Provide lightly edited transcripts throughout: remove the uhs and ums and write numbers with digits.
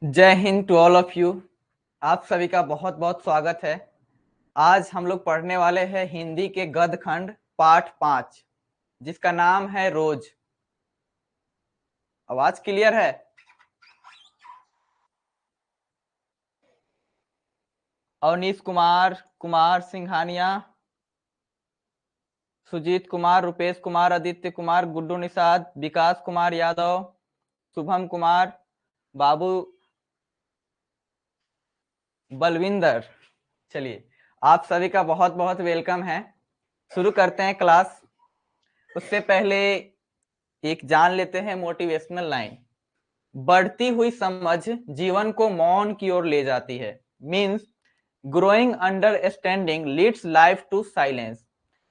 जय Hind to all of you. आप सभी का बहुत बहुत स्वागत है। आज हम लोग पढ़ने वाले हैं हिंदी के गद्य खंड पाठ 5, जिसका नाम है रोज। आवाज क्लियर है? अवनीश कुमार, कुमार सिंघानिया, सुजीत कुमार, रुपेश कुमार, आदित्य कुमार, गुड्डू निषाद, विकास कुमार यादव, शुभम कुमार, बाबू, बलविंदर। चलिए, आप सभी का बहुत बहुत वेलकम है। शुरू करते हैं क्लास। उससे पहले एक जान लेते हैं मोटिवेशनल लाइन। बढ़ती हुई समझ जीवन को मौन की ओर ले जाती है। Means growing understanding leads life to silence.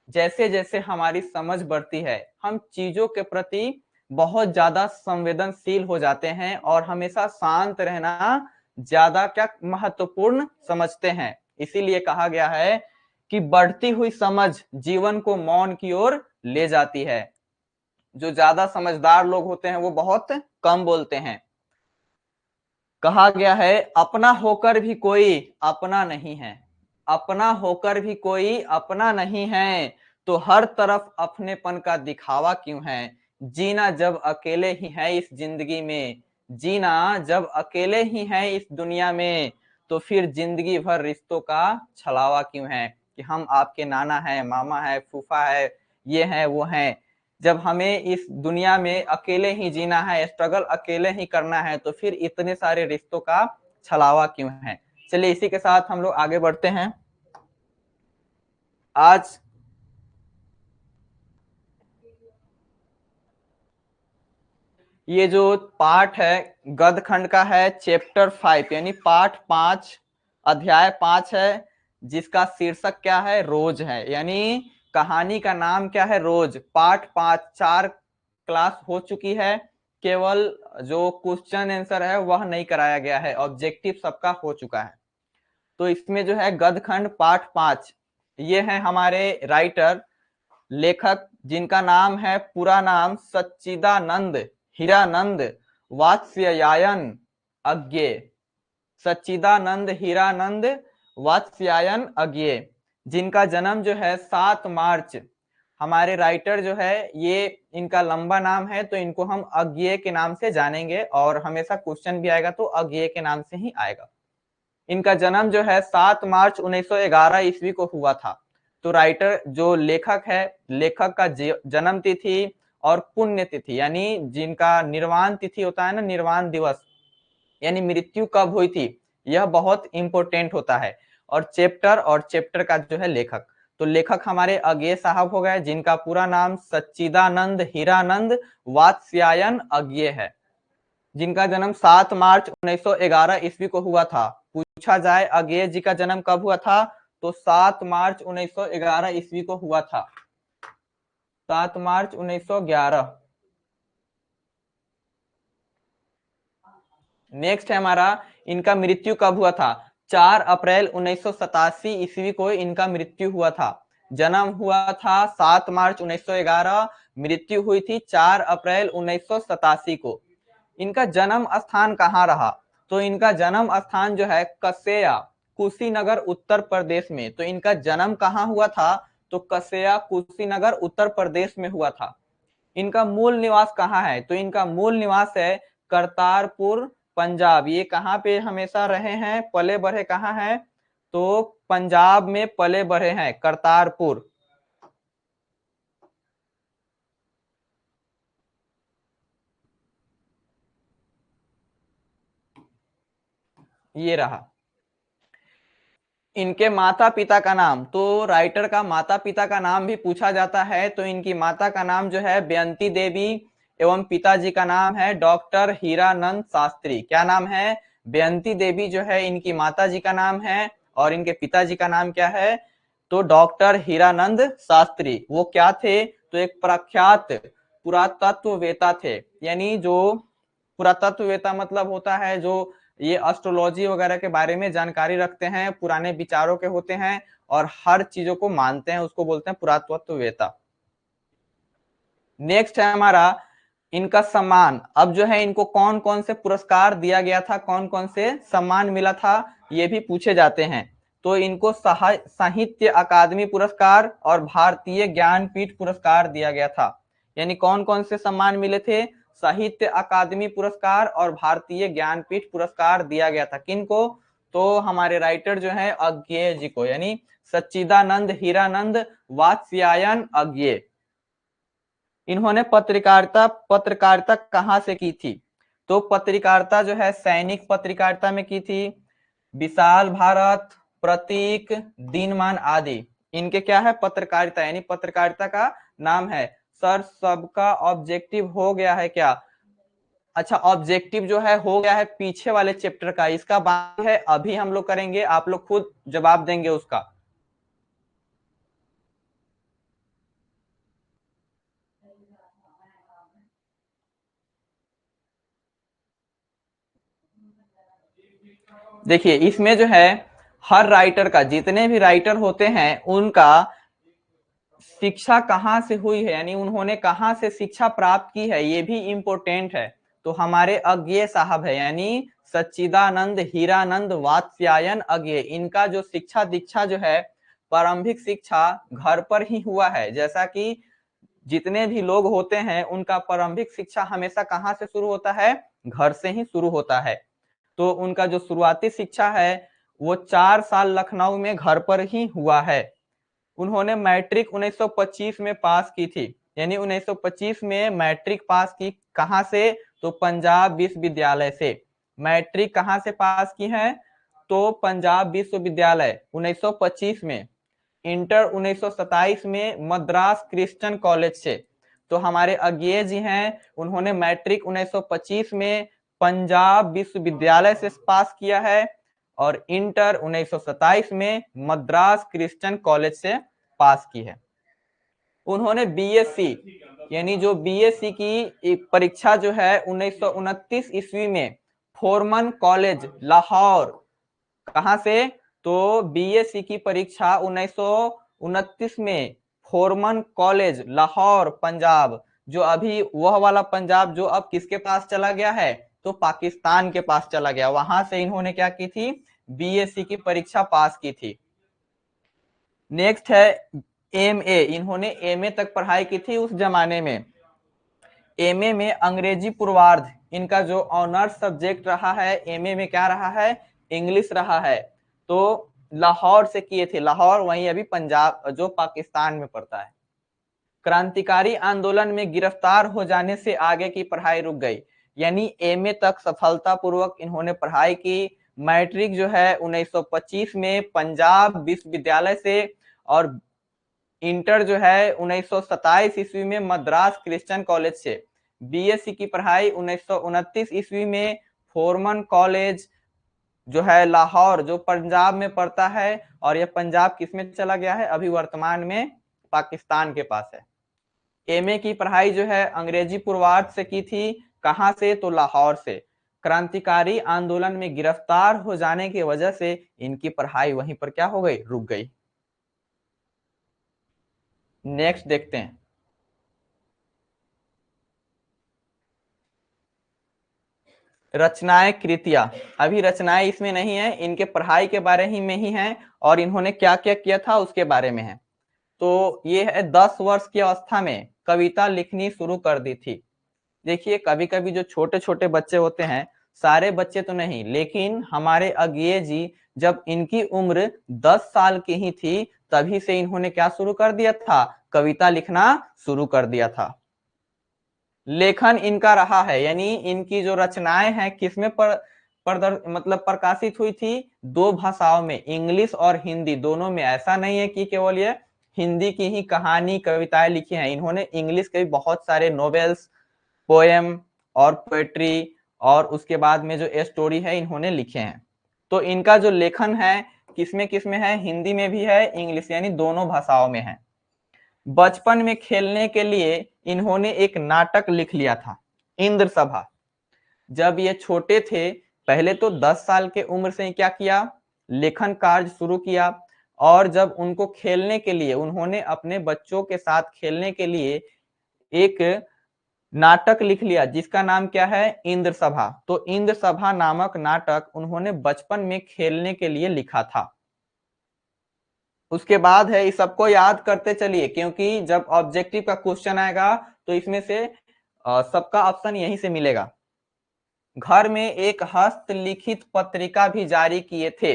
जैसे जैसे हमारी समझ बढ़ती है, हम चीजों के प्रति बहुत ज्यादा संवेदनशील हो जाते हैं और हमेशा शांत रहना ज्यादा क्या महत्वपूर्ण समझते हैं। इसीलिए कहा गया है कि बढ़ती हुई समझ जीवन को मौन की ओर ले जाती है। जो ज्यादा समझदार लोग होते हैं वो बहुत कम बोलते हैं। कहा गया है अपना होकर भी कोई अपना नहीं है, अपना होकर भी कोई अपना नहीं है, तो हर तरफ अपनेपन का दिखावा क्यों है। जीना जब अकेले ही है इस जिंदगी में, जीना जब अकेले ही है इस दुनिया में, तो फिर जिंदगी भर रिश्तों का छलावा क्यों है। कि हम आपके नाना है, मामा है, फूफा है, ये है वो है। जब हमें इस दुनिया में अकेले ही जीना है, स्ट्रगल अकेले ही करना है, तो फिर इतने सारे रिश्तों का छलावा क्यों है। चलिए इसी के साथ हम लोग आगे बढ़ते हैं। आज ये जो पाठ है गद्य खंड का है, चैप्टर 5 यानी पाठ 5, अध्याय 5 है, जिसका शीर्षक क्या है, रोज है। यानी कहानी का नाम क्या है, रोज। पाठ 5 4 क्लास हो चुकी है, केवल जो क्वेश्चन आंसर है वह नहीं कराया गया है, ऑब्जेक्टिव सबका हो चुका है। तो इसमें जो है गद्य खंड पाठ 5, ये है हमारे राइटर, लेखक, जिनका नाम है, पूरा नाम सच्चिदानंद हीरानंद वात्स्यायन अज्ञेय। सच्चिदानंद हीरानंद वात्स्यायन अज्ञेय, जिनका जन्म जो है 7 मार्च। हमारे राइटर जो है ये, इनका लंबा नाम है तो इनको हम अज्ञेय के नाम से जानेंगे, और हमेशा क्वेश्चन भी आएगा तो अज्ञेय के नाम से ही आएगा। इनका जन्म जो है 7 मार्च 1911 ईस्वी को हुआ था। तो राइटर जो लेखक है, लेखक का जन्म तिथि और पुण्य तिथि, यानी जिनका निर्वाण तिथि होता है ना, निर्वाण दिवस, यानी मृत्यु कब हुई थी, यह बहुत इंपॉर्टेंट होता है। और चैप्टर का जो है लेखक, तो लेखक हमारे अज्ञेय साहब हो गए, जिनका पूरा नाम सच्चिदानंद हीरानंद वात्स्यायन अज्ञेय है, जिनका जन्म 7 मार्च 1911 ईस्वी को हुआ था। पूछा जाए अज्ञेय जी का जन्म कब हुआ था, तो 7 मार्च 1911 ईस्वी को हुआ था। 7 मार्च 1911। नेक्स्ट है हमारा, इनका मृत्यु कब हुआ था, 4 अप्रैल 1987 ईस्वी को इनका मृत्यु हुआ था। जन्म हुआ था 7 मार्च 1911, मृत्यु हुई थी 4 अप्रैल 1987 को। इनका जन्म स्थान कहाँ रहा, तो इनका जन्म स्थान जो है कसेया, कुशीनगर, उत्तर प्रदेश में। तो इनका जन्म कहाँ हुआ था, तो कसेया, कुशीनगर, उत्तर प्रदेश में हुआ था। इनका मूल निवास कहाँ है, तो इनका मूल निवास है करतारपुर, पंजाब। ये कहाँ पे हमेशा रहे हैं, पले बढ़े कहाँ हैं, तो पंजाब में पले बढ़े हैं, करतारपुर। ये रहा इनके माता पिता का नाम। तो राइटर का माता पिता का नाम भी पूछा जाता है, तो इनकी माता का नाम जो है बेअंती देवी, एवं पिताजी का नाम है डॉक्टर हीरानंद शास्त्री। क्या नाम है, बेअंती देवी जो है इनकी माता जी का नाम है, और इनके पिताजी का नाम क्या है, तो डॉक्टर हीरानंद शास्त्री। वो क्या थे, तो एक प्रख्यात पुरातत्ववेता थे। यानी जो पुरातत्ववेता मतलब होता है जो ये एस्ट्रोलॉजी वगैरह के बारे में जानकारी रखते हैं, पुराने विचारों के होते हैं और हर चीजों को मानते हैं, उसको बोलते हैं पुरातत्ववेता। नेक्स्ट है हमारा, इनका सम्मान, अब जो है इनको कौन कौन से पुरस्कार दिया गया था, कौन कौन से सम्मान मिला था, ये भी पूछे जाते हैं। तो इनको साहित्य अकादमी पुरस्कार और भारतीय ज्ञानपीठ पुरस्कार दिया गया था। यानी कौन कौन से सम्मान मिले थे, साहित्य अकादमी पुरस्कार और भारतीय ज्ञानपीठ पुरस्कार दिया गया था। किनको, तो हमारे राइटर जो है अज्ञेय जी को, यानी सच्चिदानंद हीरानंद वात्स्यायन अज्ञेय। इन्होंने पत्रकारिता पत्रकारिता कहाँ से की थी, तो पत्रकारिता जो है सैनिक पत्रकारिता में की थी, विशाल भारत, प्रतीक, दिनमान आदि इनके क्या है पत्रकारिता, यानी पत्रकारिता का नाम है। सर सबका ऑब्जेक्टिव हो गया है क्या, अच्छा ऑब्जेक्टिव जो है हो गया है पीछे वाले चैप्टर का, इसका बात है अभी हम लोग करेंगे, आप लोग खुद जवाब देंगे उसका। देखिए इसमें जो है हर राइटर का, जितने भी राइटर होते हैं उनका शिक्षा कहाँ से हुई है, यानी उन्होंने कहाँ से शिक्षा प्राप्त की है, ये भी इम्पोर्टेंट है। तो हमारे अज्ञेय साहब है, यानी सच्चिदानंद हीरानंद वात्स्यायन अज्ञेय, इनका जो शिक्षा दीक्षा जो है प्रारंभिक शिक्षा घर पर ही हुआ है। जैसा कि जितने भी लोग होते हैं उनका प्रारंभिक शिक्षा हमेशा कहाँ से शुरू होता है, घर से ही शुरू होता है। तो उनका जो शुरुआती शिक्षा है वो 4 साल लखनऊ में घर पर ही हुआ है। उन्होंने मैट्रिक 1925 में पास की थी, यानी 1925 में मैट्रिक पास की, कहां से, तो पंजाब विश्वविद्यालय से। मैट्रिक कहां से पास की है, तो पंजाब विश्वविद्यालय 1925 में। इंटर 1927 में मद्रास क्रिश्चियन कॉलेज से। तो हमारे अज्ञेय जी हैं, उन्होंने मैट्रिक 1925 में पंजाब विश्वविद्यालय से पास किया है और इंटर 1927 में मद्रास क्रिश्चियन कॉलेज से पास की है। उन्होंने बीएससी, यानी जो बीएससी की एक परीक्षा जो है 1929 ईस्वी में फोरमन कॉलेज लाहौर, कहां से, तो बीएससी की परीक्षा 1929 में फोरमन कॉलेज लाहौर पंजाब, जो अभी वह वाला पंजाब जो अब किसके पास चला गया है, तो पाकिस्तान के पास चला गया, वहां से इन्होंने क्या की थी, बीएससी की परीक्षा पास की थी। नेक्स्ट है एमए, इन्होंने एमए तक पढ़ाई की थी उस जमाने में। एमए में अंग्रेजी पूर्वार्ध, इनका जो ऑनर्स सब्जेक्ट रहा है एमए में क्या रहा है, इंग्लिश रहा है। तो लाहौर से किए थे, लाहौर वहीं अभी पंजाब जो पाकिस्तान में पड़ता है। क्रांतिकारी आंदोलन में गिरफ्तार हो जाने से आगे की पढ़ाई रुक गई, यानी एमए तक सफलतापूर्वक इन्होंने पढ़ाई की। मैट्रिक जो है 1925 में पंजाब विश्वविद्यालय से और इंटर जो है 1927 ईस्वी में मद्रास क्रिश्चियन कॉलेज से। बीएससी की पढ़ाई 1929 ईस्वी में फोरमन कॉलेज जो है लाहौर जो पंजाब में पड़ता है, और यह पंजाब किसमें चला गया है, अभी वर्तमान में पाकिस्तान के पास है। एमए की पढ़ाई जो है अंग्रेजी पूर्वार्ध से की थी, कहां से, तो लाहौर से। क्रांतिकारी आंदोलन में गिरफ्तार हो जाने की वजह से इनकी पढ़ाई वहीं पर क्या हो गई, रुक गई। नेक्स्ट देखते हैं, रचनाएं कृतियां। अभी रचनाएं इसमें नहीं है, इनके पढ़ाई के बारे ही में ही है और इन्होंने क्या क्या किया था उसके बारे में है। तो ये है 10 वर्ष की अवस्था में कविता लिखनी शुरू कर दी थी। देखिए कभी कभी जो छोटे छोटे बच्चे होते हैं, सारे बच्चे तो नहीं, लेकिन हमारे अज्ञेय जी जब इनकी उम्र 10 साल की ही थी तभी से इन्होंने क्या शुरू कर दिया था, कविता लिखना शुरू कर दिया था। लेखन इनका रहा है, यानी इनकी जो रचनाएं हैं किसमें मतलब प्रकाशित हुई थी, 2 भाषाओं में, इंग्लिश और हिंदी दोनों में। ऐसा नहीं है कि केवल ये हिंदी की ही कहानी कविताएं लिखी हैं, इन्होंने इंग्लिश के भी बहुत सारे नोवेल्स, पोएम और पोएट्री और उसके बाद में जो स्टोरी है इन्होंने लिखे हैं। तो इनका जो लेखन है किसमें किसमें है, हिंदी में भी है, इंग्लिश, यानी दोनों भाषाओं में है। बचपन में खेलने के लिए इन्होंने एक नाटक लिख लिया था, इंद्र सभा। जब ये छोटे थे, पहले तो 10 साल के उम्र से क्या किया, लेखन कार्य शुरू किया, और जब उनको खेलने के लिए, उन्होंने अपने बच्चों के साथ खेलने के लिए एक नाटक लिख लिया जिसका नाम क्या है, इंद्र सभा। तो इंद्र सभा नामक नाटक उन्होंने बचपन में खेलने के लिए लिखा था। उसके बाद है, इस सबको याद करते चलिए क्योंकि जब ऑब्जेक्टिव का क्वेश्चन आएगा तो इसमें से सबका ऑप्शन यहीं से मिलेगा। घर में एक हस्तलिखित पत्रिका भी जारी किए थे,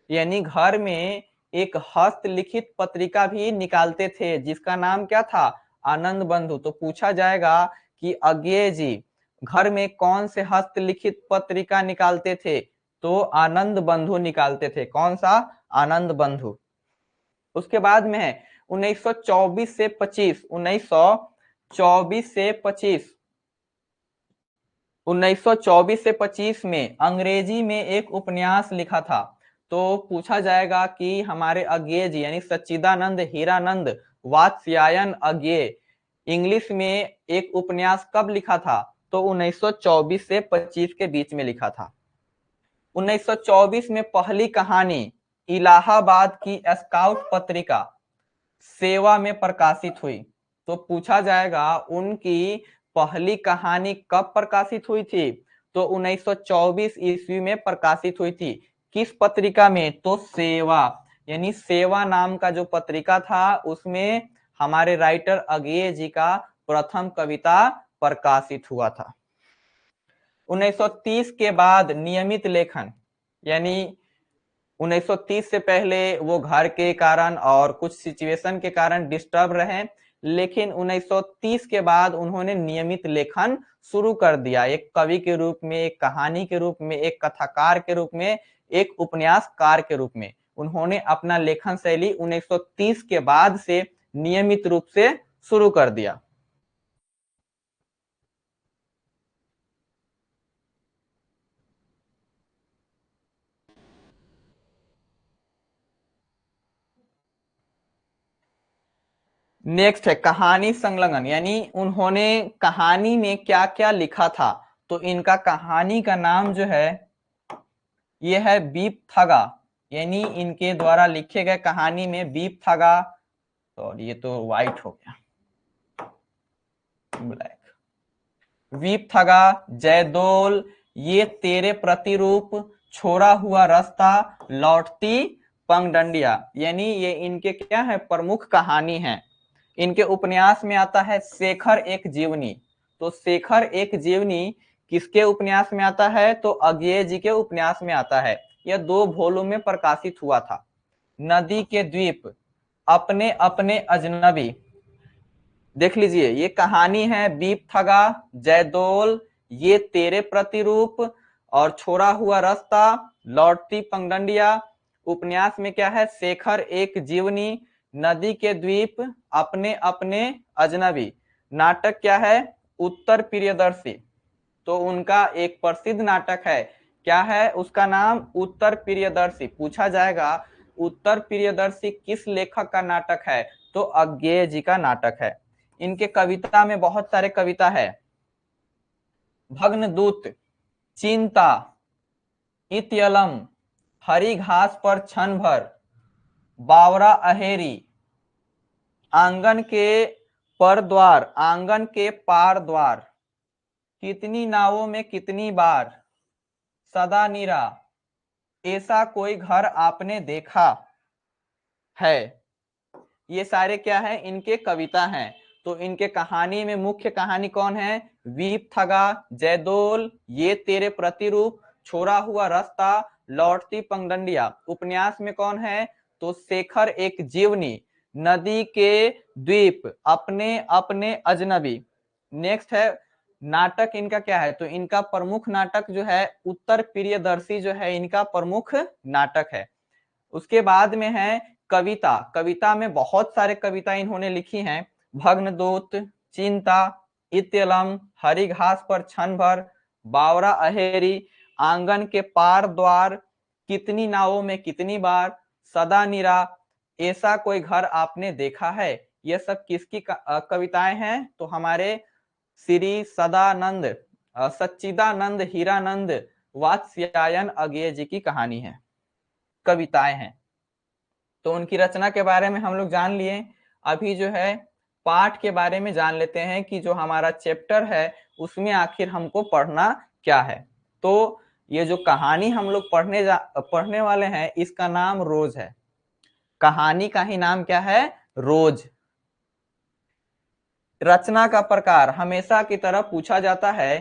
यानी घर में एक हस्तलिखित पत्रिका भी निकालते थे जिसका नाम क्या था, आनंद बंधु। तो पूछा जाएगा कि अज्ञेय जी घर में कौन से हस्तलिखित पत्रिका निकालते थे, तो आनंद बंधु निकालते थे। कौन सा, आनंद बंधु। उसके बाद में है 1924 से 25, 1924 से 25, 1924 से 25 में अंग्रेजी में एक उपन्यास लिखा था। तो पूछा जाएगा कि हमारे अज्ञेय जी यानी सच्चिदानंद हीरानंद वात्स्यायन अज्ञेय इंग्लिश में एक उपन्यास कब लिखा था, तो 1924 से 25 के बीच में लिखा था। 1924 में पहली कहानी इलाहाबाद की स्काउट पत्रिका सेवा में प्रकाशित हुई। तो पूछा जाएगा उनकी पहली कहानी कब प्रकाशित हुई थी, तो 1924 ईस्वी में प्रकाशित हुई थी। किस पत्रिका में, तो सेवा, यानी सेवा नाम का जो पत्रिका था उसमें हमारे राइटर अज्ञेय जी का प्रथम कविता प्रकाशित हुआ था। 1930 के बाद नियमित लेखन, यानी 1930 से पहले वो घर के कारण और कुछ सिचुएशन के कारण डिस्टर्ब रहे, लेकिन 1930 के बाद उन्होंने नियमित लेखन शुरू कर दिया, एक कवि के रूप में, एक कहानी के रूप में, एक कथाकार के रूप में, एक उपन्यासकार के रूप में उन्होंने अपना लेखन शैली 1930 के बाद से नियमित रूप से शुरू कर दिया। नेक्स्ट है कहानी संलग्न, यानी उन्होंने कहानी में क्या क्या लिखा था। तो इनका कहानी का नाम जो है ये है बीप थगा, यानी इनके द्वारा लिखे गए कहानी में बीप थगा, और ये तो व्हाइट हो गया, ब्लैक, वीप थगा, जयदोल, ये तेरे प्रतिरूप, छोड़ा हुआ रास्ता, लौटती पंगडंडिया, यानी ये इनके क्या है, प्रमुख कहानी है। इनके उपन्यास में आता है शेखर एक जीवनी। तो शेखर एक जीवनी किसके उपन्यास में आता है, तो अज्ञेय जी के उपन्यास में आता है। यह 2 वॉल्यूम में प्रकाशित हुआ था। नदी के द्वीप, अपने अपने अजनबी, देख लीजिए ये कहानी है बीप थगा, जयदोल, ये तेरे प्रतिरूप और छोड़ा हुआ रास्ता, लौटती पंगडंडिया। उपन्यास में क्या है, शेखर एक जीवनी, नदी के द्वीप, अपने अपने अजनबी। नाटक क्या है, उत्तर प्रियदर्शी। तो उनका एक प्रसिद्ध नाटक है, क्या है उसका नाम, उत्तर प्रियदर्शी। पूछा जाएगा उत्तर प्रियदर्शी किस लेखक का नाटक है, तो अज्ञेय जी का नाटक है। इनके कविता में बहुत सारे कविता है, भग्नदूत, चिंता, इत्यलम, हरी घास पर क्षण भर, बावरा अहेरी, आंगन के पर द्वार, आंगन के पार द्वार, कितनी नावों में कितनी बार, सदा नीरा, ऐसा कोई घर आपने देखा है। ये सारे क्या है, इनके कविता हैं। तो इनके कहानी में मुख्य कहानी कौन है, वीप थगा, जयदोल, ये तेरे प्रतिरूप, छोड़ा हुआ रास्ता, लौटती पंगडंडिया। उपन्यास में कौन है, तो शेखर एक जीवनी, नदी के द्वीप, अपने अपने अजनबी। नेक्स्ट है नाटक इनका क्या है, तो इनका प्रमुख नाटक जो है उत्तर प्रियदर्शी जो है इनका प्रमुख नाटक है। उसके बाद में है कविता, कविता में बहुत सारे कविता इन्होंने लिखी हैं, भग्नदूत, चिंता, इत्यलम, हरी घास पर क्षण भर, बावरा अहेरी, आंगन के पार द्वार, कितनी नावों में कितनी बार, सदा निरा, ऐसा कोई घर आपने देखा है। ये सब किसकी कविताएं हैं, तो हमारे श्री सदानंद सच्चिदानंद हीरानंद वात्स्यायन अज्ञेय जी की कहानी है, कविताएं हैं। तो उनकी रचना के बारे में हम लोग जान लिए। अभी जो है पाठ के बारे में जान लेते हैं कि जो हमारा चैप्टर है उसमें आखिर हमको पढ़ना क्या है। तो ये जो कहानी हम लोग पढ़ने वाले हैं इसका नाम रोज है। कहानी का ही नाम क्या है? रोज। रचना का प्रकार हमेशा की तरह पूछा जाता है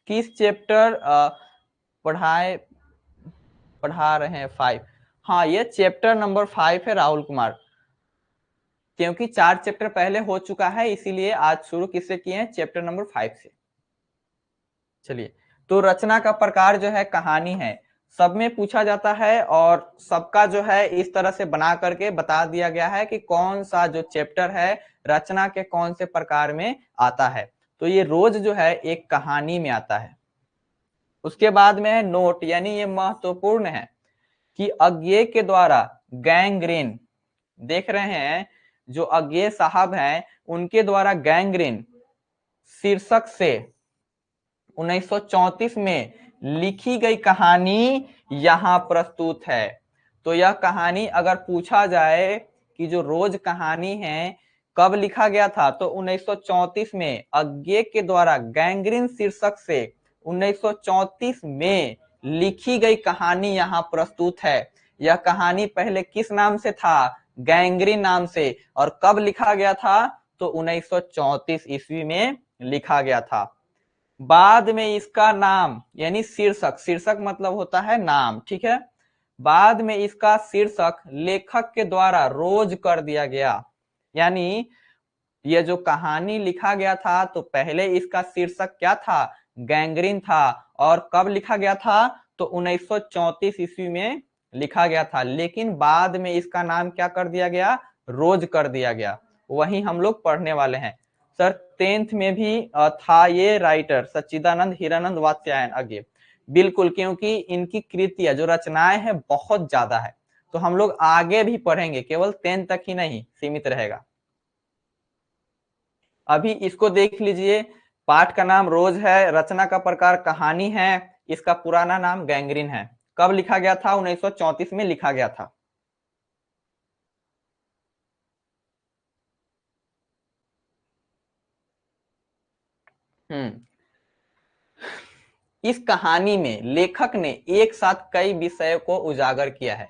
किस चैप्टर पढ़ा रहे हैं 5। हाँ, ये चैप्टर नंबर 5 है राहुल कुमार, क्योंकि 4 चैप्टर पहले हो चुका है इसीलिए आज शुरू किससे किए हैं? चैप्टर नंबर 5 से। चलिए, तो रचना का प्रकार जो है कहानी है, सब में पूछा जाता है और सबका जो है इस तरह से बना करके बता दिया गया है कि कौन सा जो चैप्टर है रचना के कौन से प्रकार में आता है। तो ये रोज जो है एक कहानी में आता है। उसके बाद में है नोट, यानी ये महत्वपूर्ण है कि अज्ञेय के द्वारा गैंग्रीन, देख रहे हैं जो अज्ञेय साहब हैं उनके द्वारा गैंग्रीन शीर्षक से 1934 में लिखी गई कहानी यहां प्रस्तुत है। तो यह कहानी अगर पूछा जाए कि जो रोज कहानी है कब लिखा गया था, तो 1934 में अज्ञेय के द्वारा गैंग्रीन शीर्षक से 1934 में लिखी गई कहानी यहां प्रस्तुत है। यह कहानी पहले किस नाम से था? गैंग्रीन नाम से। और कब लिखा गया था? तो 1934 ईस्वी में लिखा गया था। बाद में इसका नाम यानी शीर्षक, शीर्षक मतलब होता है नाम, ठीक है। बाद में इसका शीर्षक लेखक के द्वारा रोज कर दिया गया। यानी ये जो कहानी लिखा गया था तो पहले इसका शीर्षक क्या था? गैंग्रीन था। और कब लिखा गया था? तो 1934 ईस्वी में लिखा गया था। लेकिन बाद में इसका नाम क्या कर दिया गया? रोज कर दिया गया। वही हम लोग पढ़ने वाले हैं। सर 10th में भी था ये राइटर सच्चिदानंद हीरानंद वात्स्यायन आगे, बिल्कुल, क्योंकि इनकी कृतियां जो रचनाएं हैं बहुत ज्यादा है। तो हम लोग आगे भी पढ़ेंगे, केवल 10 तक ही नहीं सीमित रहेगा। अभी इसको देख लीजिए, पाठ का नाम रोज है, रचना का प्रकार कहानी है, इसका पुराना नाम गैंग्रीन है। कब लिखा गया था? 1934 में लिखा गया था। इस कहानी में लेखक ने एक साथ कई विषयों को उजागर किया है।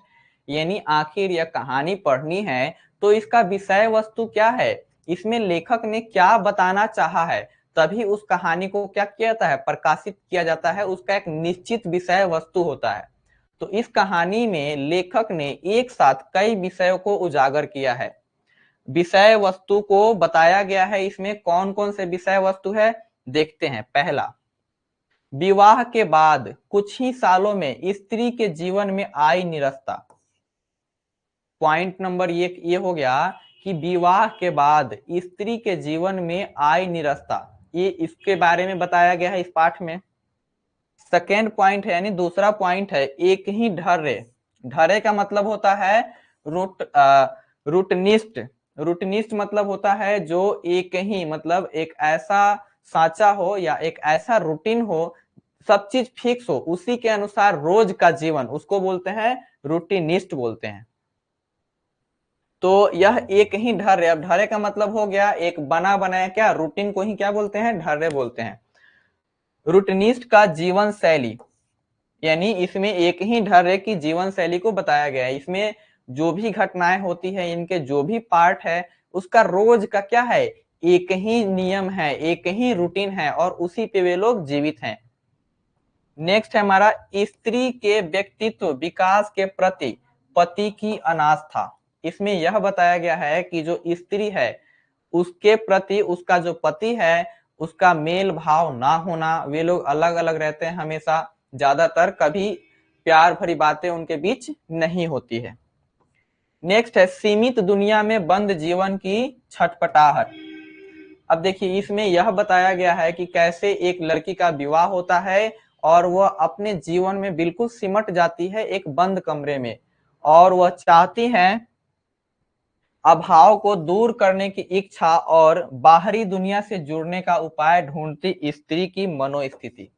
यानी आखिर यह कहानी पढ़नी है तो इसका विषय वस्तु क्या है, इसमें लेखक ने क्या बताना चाहा है, तभी उस कहानी को क्या किया जाता है? प्रकाशित किया जाता है। उसका एक निश्चित विषय वस्तु होता है। तो इस कहानी में लेखक ने एक साथ कई विषयों को उजागर किया है। विषय वस्तु को बताया गया है। इसमें कौन कौन से विषय वस्तु है देखते हैं। पहला, विवाह के बाद कुछ ही सालों में स्त्री के जीवन में आई निरस्ता। पॉइंट नंबर ये हो गया कि विवाह के बाद स्त्री के जीवन में आई निरस्ता, ये इसके बारे में बताया गया है इस पाठ में। सेकेंड पॉइंट है, यानी दूसरा पॉइंट है, एक ही ढर्रे। ढर्रे का मतलब होता है रूटनिस्ट। रूटनिस्ट मतलब होता है जो एक ही, मतलब एक ऐसा साचा हो या एक ऐसा रूटीन हो, सब चीज फिक्स हो, उसी के अनुसार रोज का जीवन, उसको बोलते हैं रूटीनिस्ट बोलते हैं। तो यह एक ही ढर्रे, अब ढर्रे का मतलब हो गया एक बना बनाया, क्या रूटीन को ही क्या बोलते हैं? ढर्रे बोलते हैं। रूटनिस्ट का जीवन शैली, यानी इसमें एक ही ढर्रे की जीवन शैली को बताया गया है। इसमें जो भी घटनाएं होती है, इनके जो भी पार्ट है, उसका रोज का क्या है? एक ही नियम है, एक ही रूटीन है और उसी पे वे लोग जीवित हैं। नेक्स्ट है हमारा स्त्री के व्यक्तित्व विकास के प्रति पति की अनास्था। इसमें यह बताया गया है कि जो स्त्री है उसके प्रति उसका जो पति है उसका मेल भाव ना होना, वे लोग अलग अलग रहते हैं हमेशा, ज्यादातर कभी प्यार भरी बातें उनके बीच नहीं होती है। नेक्स्ट है सीमित दुनिया में बंद जीवन की छटपटाहट। अब देखिए इसमें यह बताया गया है कि कैसे एक लड़की का विवाह होता है और वह अपने जीवन में बिल्कुल सिमट जाती है एक बंद कमरे में, और वह चाहती है अभाव को दूर करने की इच्छा और बाहरी दुनिया से जुड़ने का उपाय ढूंढती स्त्री की मनोस्थिति।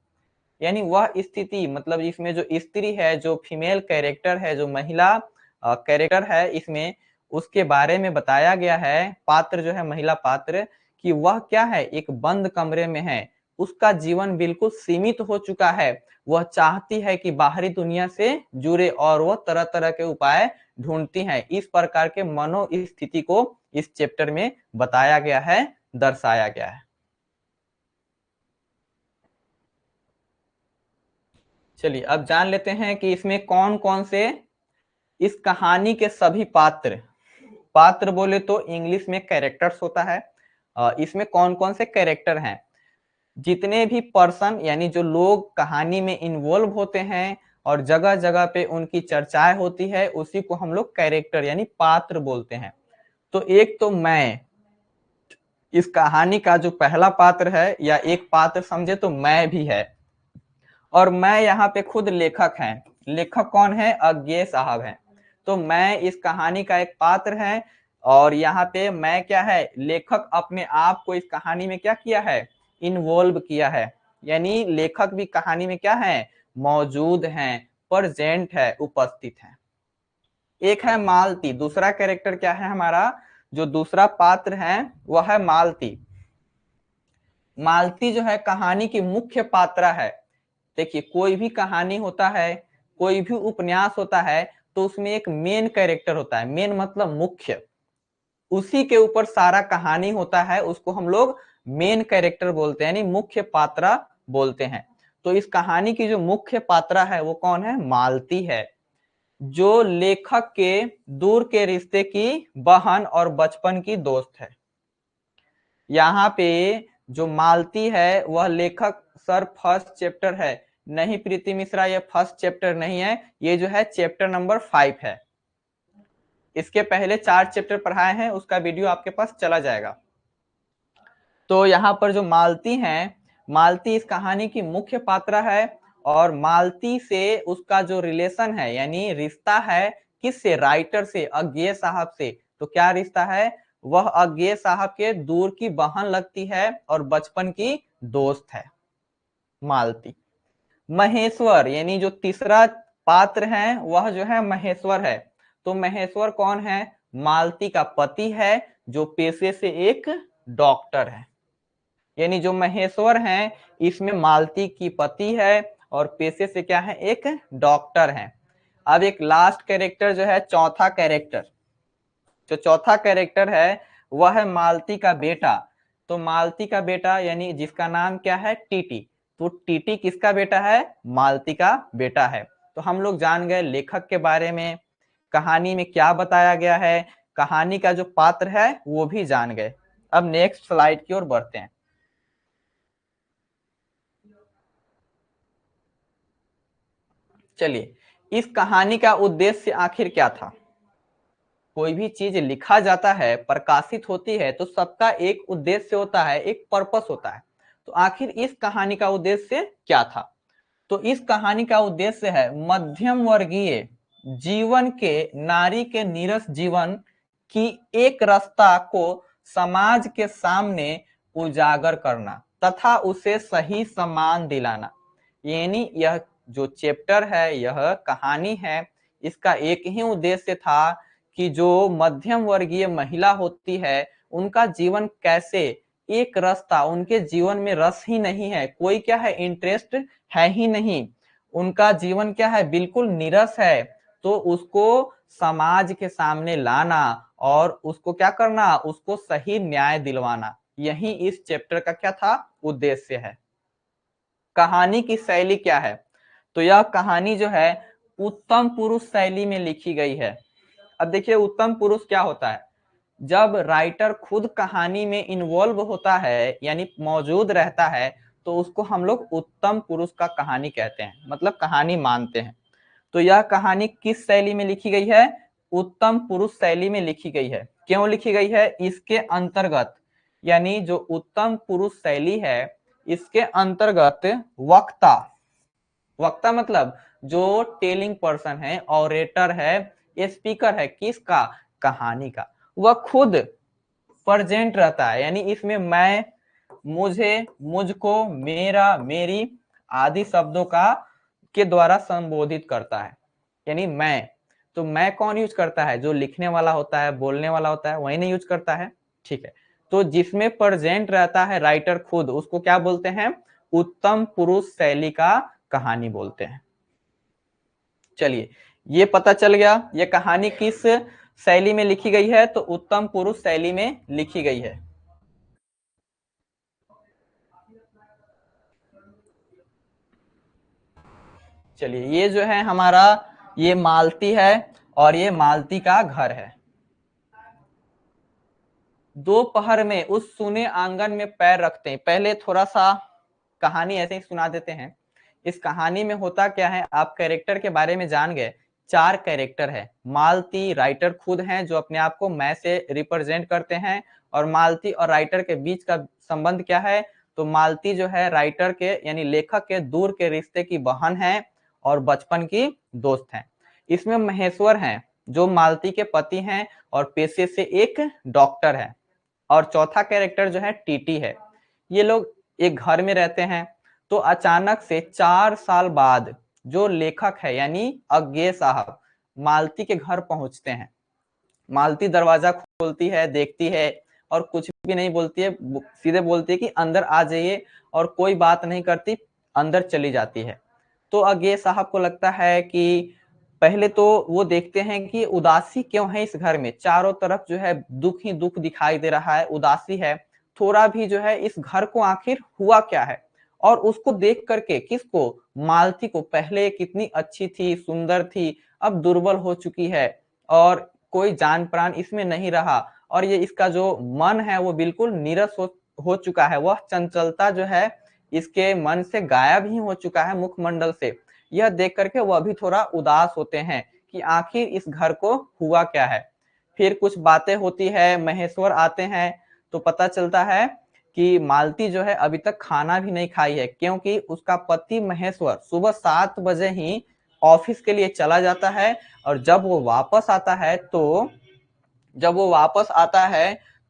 यानी वह स्थिति, मतलब इसमें जो स्त्री है, जो फीमेल कैरेक्टर है, जो महिला कैरेक्टर है इसमें, उसके बारे में बताया गया है। पात्र जो है महिला पात्र, कि वह क्या है, एक बंद कमरे में है, उसका जीवन बिल्कुल सीमित हो चुका है, वह चाहती है कि बाहरी दुनिया से जुड़े और वह तरह तरह के उपाय ढूंढती है। इस प्रकार के मनोस्थिति को इस चैप्टर में बताया गया है, दर्शाया गया है। चलिए अब जान लेते हैं कि इसमें कौन कौन से इस कहानी के सभी पात्र, पात्र बोले तो इंग्लिश में कैरेक्टर्स होता है, इसमें कौन कौन से कैरेक्टर हैं। जितने भी पर्सन यानी जो लोग कहानी में इन्वॉल्व होते हैं और जगह जगह पे उनकी चर्चाएं होती है, उसी को हम लोग कैरेक्टर यानी पात्र बोलते हैं। तो एक तो मैं, इस कहानी का जो पहला पात्र है या एक पात्र समझे तो मैं भी है, और मैं यहाँ पे खुद लेखक हैं। लेखक कौन है, अज्ञेय साहब हैं। तो मैं इस कहानी का एक पात्र है, और यहाँ पे मैं क्या है, लेखक अपने आप को इस कहानी में क्या किया है, इन्वॉल्व किया है। यानी लेखक भी कहानी में क्या है, मौजूद हैं, प्रेजेंट है, उपस्थित है। एक है मालती, दूसरा कैरेक्टर क्या है हमारा, जो दूसरा पात्र है वह है मालती। मालती जो है कहानी की मुख्य पात्रा है। देखिए कोई भी कहानी होता है, कोई भी उपन्यास होता है, तो उसमें एक मेन कैरेक्टर होता है। मेन मतलब मुख्य, उसी के ऊपर सारा कहानी होता है, उसको हम लोग मेन कैरेक्टर बोलते हैं, यानी मुख्य पात्रा बोलते हैं। तो इस कहानी की जो मुख्य पात्रा है वो कौन है, मालती है, जो लेखक के दूर के रिश्ते की बहन और बचपन की दोस्त है। यहाँ पे जो मालती है वह लेखक सर फर्स्ट चैप्टर है, नहीं प्रीति मिश्रा, ये फर्स्ट चैप्टर नहीं है, ये जो है चैप्टर नंबर 5 है। इसके पहले 4 चैप्टर पढ़ाए हैं, उसका वीडियो आपके पास चला जाएगा। तो यहाँ पर जो मालती है, मालती इस कहानी की मुख्य पात्रा है, और मालती से उसका जो रिलेशन है यानी रिश्ता है किससे, राइटर से, अज्ञेय साहब से। तो क्या रिश्ता है, वह अज्ञेय साहब के दूर की बहन लगती है और बचपन की दोस्त है मालती। महेश्वर यानी जो तीसरा पात्र है वह जो है महेश्वर है। तो महेश्वर कौन है, मालती का पति है, जो पेशे से एक डॉक्टर है। यानी जो महेश्वर हैं इसमें मालती की पति है और पेशे से क्या है, एक डॉक्टर है। अब एक लास्ट कैरेक्टर जो है, चौथा कैरेक्टर, जो चौथा कैरेक्टर है वह है मालती का बेटा। तो मालती का बेटा यानी जिसका नाम क्या है, टीटी। तो टीटी किसका बेटा है, मालती का बेटा है। तो हम लोग जान गए लेखक के बारे में, कहानी में क्या बताया गया है, कहानी का जो पात्र है वो भी जान गए। अब नेक्स्ट स्लाइड की ओर बढ़ते हैं। चलिए, इस कहानी का उद्देश्य आखिर क्या था। कोई भी चीज लिखा जाता है, प्रकाशित होती है, तो सबका एक उद्देश्य होता है, एक पर्पस होता है। तो आखिर इस कहानी का उद्देश्य क्या था। तो इस कहानी का उद्देश्य है मध्यम वर्गीय जीवन के, नारी के नीरस जीवन की एक रास्ता को समाज के सामने उजागर करना तथा उसे सही सम्मान दिलाना। यानी यह जो चैप्टर है, यह कहानी है, इसका एक ही उद्देश्य था कि जो मध्यम वर्गीय महिला होती है उनका जीवन कैसे, एक रास्ता, उनके जीवन में रस ही नहीं है, कोई क्या है, इंटरेस्ट है ही नहीं, उनका जीवन क्या है, बिल्कुल नीरस है, तो उसको समाज के सामने लाना और उसको क्या करना, उसको सही न्याय दिलवाना, यही इस चैप्टर का क्या था, उद्देश्य है। कहानी की शैली क्या है, तो यह कहानी जो है उत्तम पुरुष शैली में लिखी गई है। अब देखिए उत्तम पुरुष क्या होता है, जब राइटर खुद कहानी में इन्वॉल्व होता है यानी मौजूद रहता है, तो उसको हम लोग उत्तम पुरुष का कहानी कहते हैं, मतलब कहानी मानते हैं। तो यह कहानी किस शैली में लिखी गई है, उत्तम पुरुष शैली में लिखी गई है। क्यों लिखी गई है, इसके अंतर्गत, यानी जो उत्तम पुरुष शैली है इसके अंतर्गत वक्ता, वक्ता मतलब जो टेलिंग पर्सन है, ऑरेटर है, स्पीकर है, किसका, कहानी का, वह खुद प्रेजेंट रहता है। यानी इसमें मैं, मुझे, मुझको, मेरा, मेरी आदि शब्दों का के द्वारा संबोधित करता है। यानी मैं, तो मैं कौन यूज करता है? जो लिखने वाला होता है, बोलने वाला होता है, वही नहीं यूज करता है। ठीक है, तो जिसमें प्रेजेंट रहता है राइटर खुद, उसको क्या बोलते हैं? उत्तम पुरुष शैली का कहानी बोलते हैं। चलिए, ये पता चल गया ये कहानी किस शैली में लिखी गई है, तो उत्तम पुरुष शैली में लिखी गई है। चलिए, ये जो है हमारा, ये मालती है और ये मालती का घर है। दोपहर में उस सुने आंगन में पैर रखते हैं। पहले थोड़ा सा कहानी ऐसे ही सुना देते हैं। इस कहानी में होता क्या है, आप कैरेक्टर के बारे में जान गए। 4 कैरेक्टर है। मालती राइटर खुद हैं, जो अपने आप को मैं से रिप्रेजेंट करते हैं। और मालती और राइटर के बीच का संबंध क्या है, तो मालती जो है राइटर के यानी लेखक के दूर के रिश्ते की बहन है और बचपन की दोस्त है। इसमें महेश्वर हैं, जो मालती के पति हैं और पेशे से एक डॉक्टर है। और चौथा कैरेक्टर जो है टीटी है। ये लोग एक घर में रहते हैं। तो अचानक से 4 साल बाद जो लेखक है यानी अज्ञे साहब मालती के घर पहुंचते हैं। मालती दरवाजा खोलती है, देखती है और कुछ भी नहीं बोलती है, सीधे बोलती है कि अंदर आ जाइए, और कोई बात नहीं करती, अंदर चली जाती है। तो अज्ञे साहब को लगता है कि पहले तो वो देखते हैं कि उदासी क्यों है इस घर में, चारों तरफ जो है दुख ही दुख दिखाई दे रहा है, उदासी है। थोड़ा भी जो है इस घर को आखिर हुआ क्या है। और उसको देख करके, किसको? मालती को। पहले कितनी अच्छी थी, सुंदर थी, अब दुर्बल हो चुकी है और कोई जान प्राण इसमें नहीं रहा। और ये इसका जो मन है वो बिल्कुल नीरस हो चुका है। वह चंचलता जो है इसके मन से गायब ही हो चुका है, मुखमंडल से। यह देख करके वह भी थोड़ा उदास होते हैं कि आखिर इस घर को हुआ क्या है। फिर कुछ बातें होती है, महेश्वर आते हैं, तो पता चलता है कि मालती जो है अभी तक खाना भी नहीं खाई है, क्योंकि उसका पति महेश्वर सुबह 7 बजे ही ऑफिस के लिए चला जाता है। और जब वो वापस आता है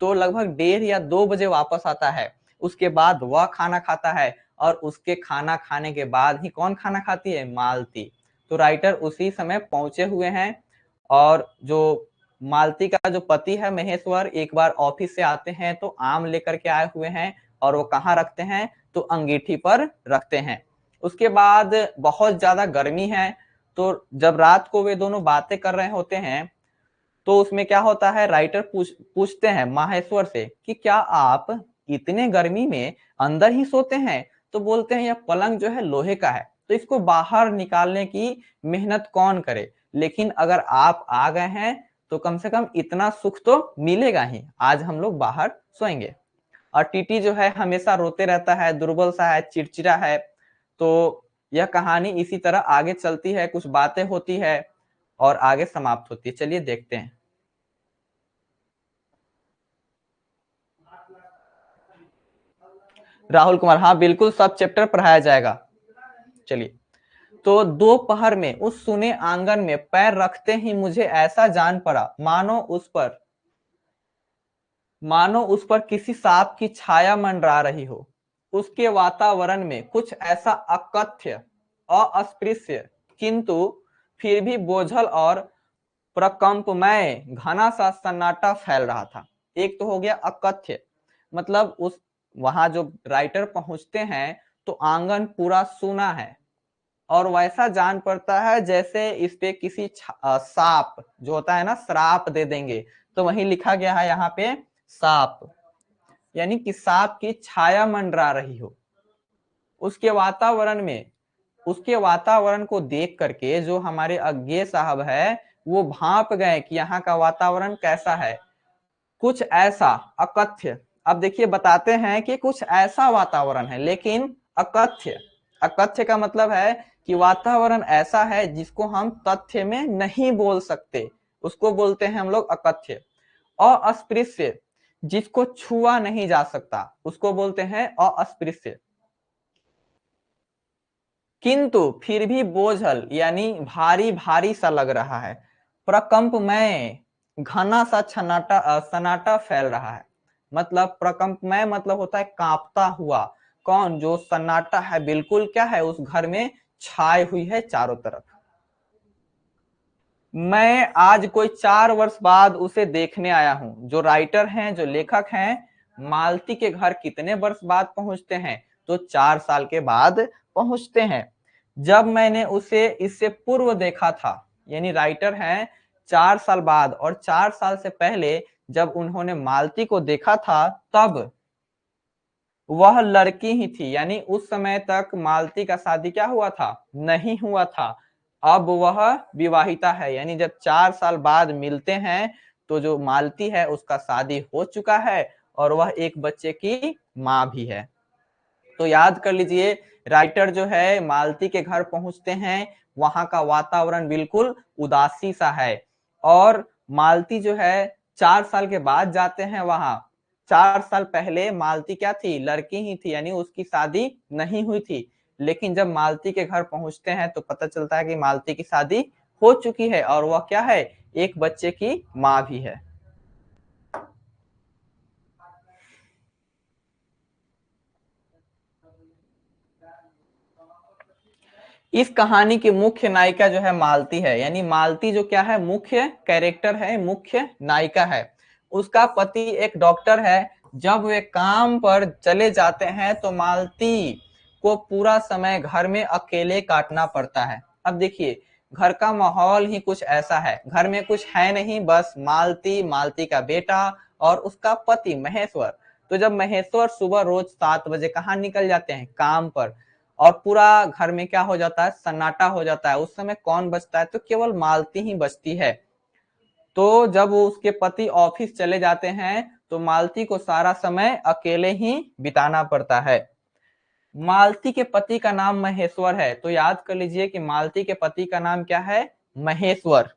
तो लगभग 1:30 या 2 बजे वापस आता है। उसके बाद वह खाना खाता है, और उसके खाना खाने के बाद ही कौन खाना खाती है? मालती। तो राइटर उसी समय पहुंचे हुए हैं। और जो मालती का जो पति है महेश्वर, एक बार ऑफिस से आते हैं तो आम लेकर के आए हुए हैं, और वो कहाँ रखते हैं? तो अंगीठी पर रखते हैं। उसके बाद बहुत ज्यादा गर्मी है, तो जब रात को वे दोनों बातें कर रहे होते हैं, तो उसमें क्या होता है, राइटर पूछते हैं माहेश्वर से कि क्या आप इतने गर्मी में अंदर ही सोते हैं? तो बोलते हैं यह पलंग जो है लोहे का है, तो इसको बाहर निकालने की मेहनत कौन करे, लेकिन अगर आप आ गए हैं तो कम से कम इतना सुख तो मिलेगा ही, आज हम लोग बाहर सोएंगे। और टीटी जो है हमेशा रोते रहता है, दुर्बल सा है, चिड़चिड़ा है। तो यह कहानी इसी तरह आगे चलती है, कुछ बातें होती है और आगे समाप्त होती है। चलिए देखते हैं। राहुल कुमार, हाँ बिल्कुल, सब चैप्टर पढ़ाया जाएगा। चलिए, तो दोपहर में उस सुने आंगन में पैर रखते ही मुझे ऐसा जान पड़ा, मानो उस पर किसी सांप की छाया मंडरा रही हो। उसके वातावरण में कुछ ऐसा अकथ्य, अस्पृश्य, किंतु फिर भी बोझल और प्रकंपमय घना सा सन्नाटा फैल रहा था। एक तो हो गया अकथ्य, मतलब उस वहां जो राइटर पहुंचते हैं तो आंगन पूरा सूना है, और वैसा जान पड़ता है जैसे इस पे किसी सांप जो होता है ना, श्राप दे देंगे। तो वही लिखा गया है यहाँ पे सांप, यानी कि सांप की छाया मंडरा रही हो। उसके वातावरण में, उसके वातावरण को देख करके जो हमारे अज्ञे साहब है वो भांप गए कि यहाँ का वातावरण कैसा है। कुछ ऐसा अकथ्य, अब देखिए बताते हैं कि कुछ ऐसा वातावरण है, लेकिन अकथ्य, अकथ्य का मतलब है कि वातावरण ऐसा है जिसको हम तथ्य में नहीं बोल सकते, उसको बोलते हैं हम लोग अकथ्य। अस्पृश्य, जिसको छुआ नहीं जा सकता, उसको बोलते हैं अस्पृश्य। किंतु फिर भी बोझल, यानी भारी भारी सा लग रहा है। प्रकंपमय, घना सा सन्नाटा फैल रहा है। मतलब प्रकंपमय मतलब होता है कांपता हुआ। कौन? जो सन्नाटा है, बिल्कुल क्या है, उस घर में छाई हुई है चारों तरफ। मैं आज कोई 4 वर्ष बाद उसे देखने आया हूं। जो राइटर हैं, जो लेखक हैं, मालती के घर कितने वर्ष बाद पहुंचते हैं? तो 4 साल के बाद पहुंचते हैं। जब मैंने उसे इससे पूर्व देखा था, यानी राइटर हैं 4 साल बाद, और 4 साल से पहले जब उन्होंने मालती को देखा था तब वह लड़की ही थी, यानी उस समय तक मालती का शादी क्या हुआ था? नहीं हुआ था। अब वह विवाहिता है, यानी जब 4 साल बाद मिलते हैं तो जो मालती है उसका शादी हो चुका है और वह एक बच्चे की माँ भी है। तो याद कर लीजिए, राइटर जो है मालती के घर पहुंचते हैं, वहां का वातावरण बिल्कुल उदासी सा है, और मालती जो है 4 साल के बाद जाते हैं वहां। 4 साल पहले मालती क्या थी? लड़की ही थी, यानी उसकी शादी नहीं हुई थी। लेकिन जब मालती के घर पहुंचते हैं तो पता चलता है कि मालती की शादी हो चुकी है और वह क्या है? एक बच्चे की माँ भी है। इस कहानी की मुख्य नायिका जो है मालती है, यानी मालती जो क्या है? मुख्य कैरेक्टर है, मुख्य नायिका है। उसका पति एक डॉक्टर है। जब वे काम पर चले जाते हैं तो मालती को पूरा समय घर में अकेले काटना पड़ता है। अब देखिए, घर का माहौल ही कुछ ऐसा है, घर में कुछ है नहीं, बस मालती, मालती का बेटा और उसका पति महेश्वर। तो जब महेश्वर सुबह रोज 7 बजे कहाँ निकल जाते हैं? काम पर, और पूरा घर में क्या हो जाता है? सन्नाटा हो जाता है। उस समय कौन बचता है? तो केवल मालती ही बचती है। तो जब वो उसके पति ऑफिस चले जाते हैं तो मालती को सारा समय अकेले ही बिताना पड़ता है। मालती के पति का नाम महेश्वर है, तो याद कर लीजिए कि मालती के पति का नाम क्या है? महेश्वर।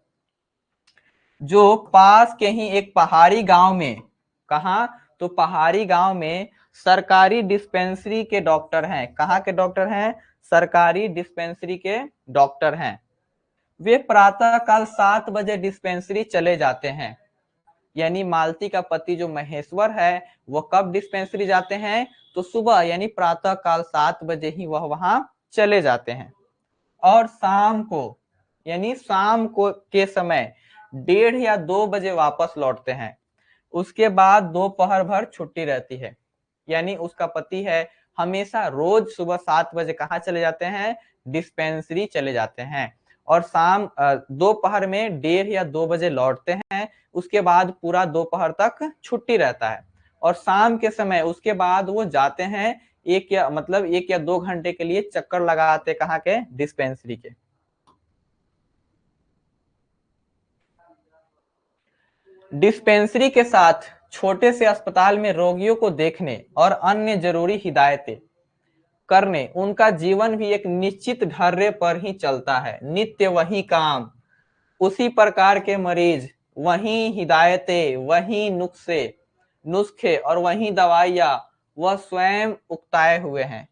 जो पास के ही एक पहाड़ी गांव में, कहा? तो पहाड़ी गांव में सरकारी डिस्पेंसरी के डॉक्टर हैं। कहाँ के डॉक्टर हैं? सरकारी डिस्पेंसरी के डॉक्टर हैं। वे प्रातः काल 7 बजे डिस्पेंसरी चले जाते हैं। यानी मालती का पति जो महेश्वर है वो कब डिस्पेंसरी जाते हैं? तो सुबह, यानी प्रातः काल 7 बजे ही वह वहां चले जाते हैं। और शाम को, यानी शाम को के समय 1:30 या 2 बजे वापस लौटते हैं। उसके बाद दोपहर भर छुट्टी रहती है। यानी उसका पति है हमेशा रोज सुबह 7 बजे कहाँ चले जाते हैं? डिस्पेंसरी चले जाते हैं, और शाम दोपहर में 1:30 या 2 बजे लौटते हैं। उसके बाद पूरा दोपहर तक छुट्टी रहता है, और शाम के समय उसके बाद वो जाते हैं 1 या 2 घंटे के लिए चक्कर लगाते, कहाँ के? डिस्पेंसरी के। डिस्पेंसरी के साथ छोटे से अस्पताल में रोगियों को देखने और अन्य जरूरी हिदायतें करने उनका जीवन भी एक निश्चित ढर्रे पर ही चलता है। नित्य वही काम, उसी प्रकार के मरीज, वही हिदायतें, वही नुस्खे और वही दवाइयाँ वह स्वयं उकताए हुए हैं।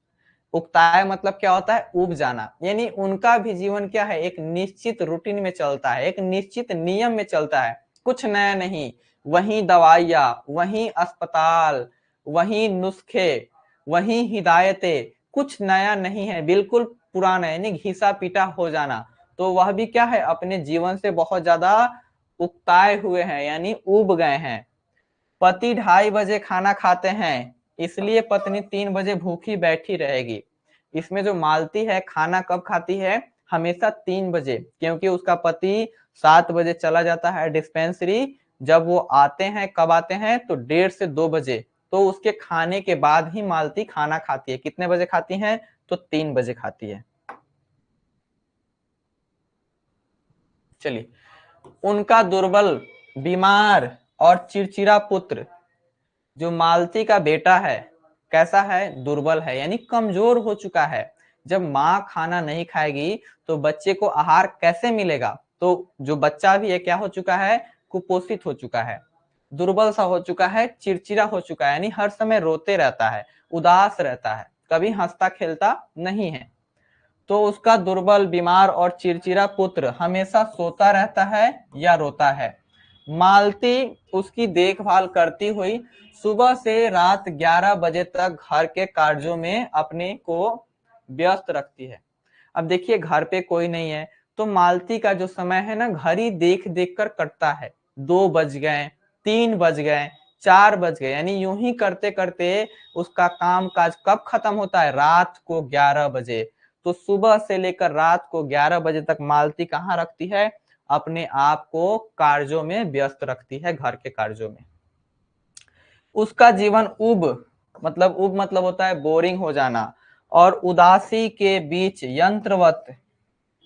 उकताए मतलब क्या होता है? उब जाना। यानी उनका भी जीवन क्या है? एक निश्चित रूटीन में चलता है, एक निश्चित नियम में चलता है, कुछ नया नहीं। वही दवाइयाँ, वही अस्पताल, वही नुस्खे, वही हिदायतें, कुछ नया नहीं है, बिल्कुल पुराना, यानी घिसा पीटा हो जाना। तो वह भी क्या है? अपने जीवन से बहुत ज्यादा उकताए हुए हैं, यानी उब गए हैं। पति 2:30 बजे खाना खाते हैं, इसलिए पत्नी 3 बजे भूखी बैठी रहेगी। इसमें जो मालती है खाना कब खाती है? हमेशा 3 बजे, क्योंकि उसका पति 7 बजे चला जाता है डिस्पेंसरी। जब वो आते हैं, कब आते हैं? तो 1:30 से 2 बजे। तो उसके खाने के बाद ही मालती खाना खाती है। कितने बजे खाती है? तो 3 बजे खाती है। चलिए, उनका दुर्बल, बीमार और चिड़चिड़ा पुत्र जो मालती का बेटा है, कैसा है? दुर्बल है, यानी कमजोर हो चुका है। जब माँ खाना नहीं खाएगी तो बच्चे को आहार कैसे मिलेगा? तो जो बच्चा भी है क्या हो चुका है? कुपोषित हो चुका है, दुर्बल सा हो चुका है, चिड़चिड़ा हो चुका है, यानी हर समय रोते रहता है, उदास रहता है, कभी हंसता खेलता नहीं है। तो उसका दुर्बल, बीमार और चिड़चिड़ा पुत्र हमेशा सोता रहता है या रोता है। मालती उसकी देखभाल करती हुई सुबह से रात 11 बजे तक घर के कार्यों में अपने को व्यस्त रखती है। अब देखिए, घर पे कोई नहीं है तो मालती का जो समय है ना घड़ी देख देख कर कटता है। 2 बज गए, 3 बज गए, 4 बज गए, यानी यूं ही करते करते उसका काम काज कब खत्म होता है? रात को 11 बजे। तो सुबह से लेकर रात को 11 बजे तक मालती कहाँ रखती है? अपने आप को कार्यों में व्यस्त रखती है, घर के कार्यों में। उसका जीवन उब मतलब होता है बोरिंग हो जाना, और उदासी के बीच यंत्रवत,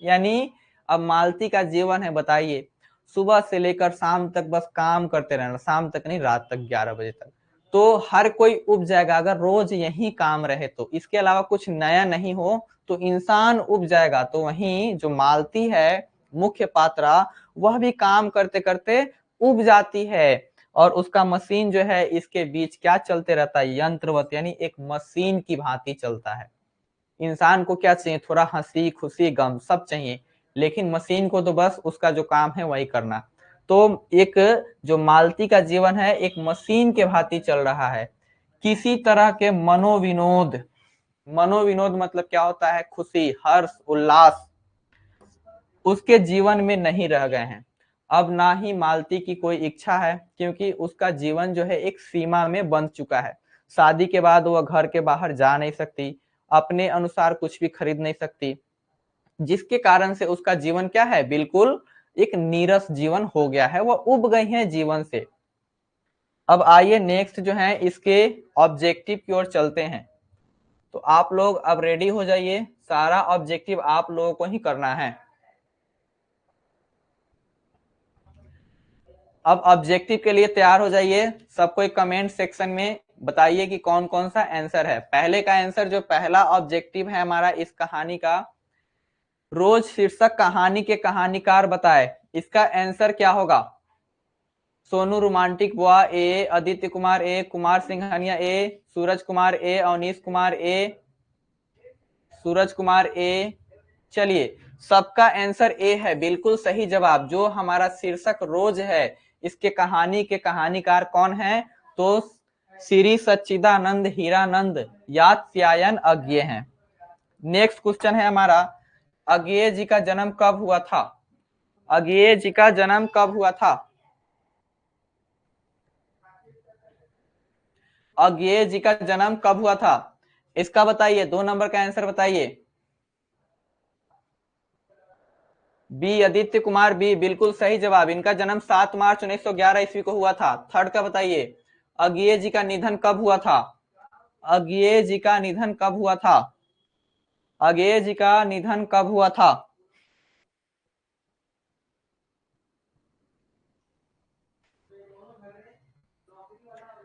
यानी अब मालती का जीवन है, बताइए, सुबह से लेकर शाम तक बस काम करते रहना, शाम तक नहीं, रात तक 11 बजे तक। तो हर कोई उब जाएगा अगर रोज यही काम रहे, तो इसके अलावा कुछ नया नहीं हो तो इंसान उब जाएगा। तो वहीं जो मालती है मुख्य पात्रा, वह भी काम करते करते उब जाती है, और उसका मशीन जो है इसके बीच क्या चलते रहता है? यंत्रवत, यानी एक मशीन की भांति चलता है। इंसान को क्या चाहिए? थोड़ा हंसी खुशी गम सब चाहिए, लेकिन मशीन को तो बस उसका जो काम है वही करना। तो एक जो मालती का जीवन है एक मशीन के भांति चल रहा है। किसी तरह के मनोविनोद, मनोविनोद मतलब क्या होता है? खुशी, हर्ष, उल्लास उसके जीवन में नहीं रह गए हैं। अब ना ही मालती की कोई इच्छा है, क्योंकि उसका जीवन जो है एक सीमा में बंध चुका है। शादी के बाद वह घर के बाहर जा नहीं सकती, अपने अनुसार कुछ भी खरीद नहीं सकती, जिसके कारण से उसका जीवन क्या है? बिल्कुल एक नीरस जीवन हो गया है, वह उब गई है जीवन से। अब आइए नेक्स्ट जो है इसके ऑब्जेक्टिव की ओर चलते हैं। तो आप लोग अब रेडी हो जाइए, सारा ऑब्जेक्टिव आप लोगों को ही करना है। अब ऑब्जेक्टिव के लिए तैयार हो जाइए, सब कोई कमेंट सेक्शन में बताइए कि कौन कौन सा आंसर है। पहले का आंसर, जो पहला ऑब्जेक्टिव है हमारा इस कहानी का, रोज शीर्षक कहानी के कहानीकार बताए, इसका आंसर क्या होगा? सोनू रोमांटिक बुआ ए, आदित्य कुमार ए, कुमार सिंघानिया ए, सूरज कुमार ए, अवनीश कुमार ए, सूरज कुमार ए। चलिए, सबका आंसर ए है, बिल्कुल सही जवाब। जो हमारा शीर्षक रोज है, इसके कहानी के कहानीकार कौन है? तो श्री सच्चिदानंद हीरानंद यात्स्यायन अज्ञेय हैं। नेक्स्ट क्वेश्चन है हमारा, अज्ञेय जी का जन्म कब हुआ था? अज्ञेय जी का जन्म कब हुआ था? अज्ञेय जी का जन्म कब हुआ था? इसका बताइए, 2 नंबर का आंसर बताइए। बी, आदित्य कुमार बी, बिल्कुल सही जवाब। इनका जन्म 7 मार्च 1911 ईस्वी को हुआ था। थर्ड का बताइए, अज्ञेय जी का निधन कब हुआ था? अज्ञेय जी का निधन कब हुआ था? अज्ञेय जी का निधन कब हुआ था?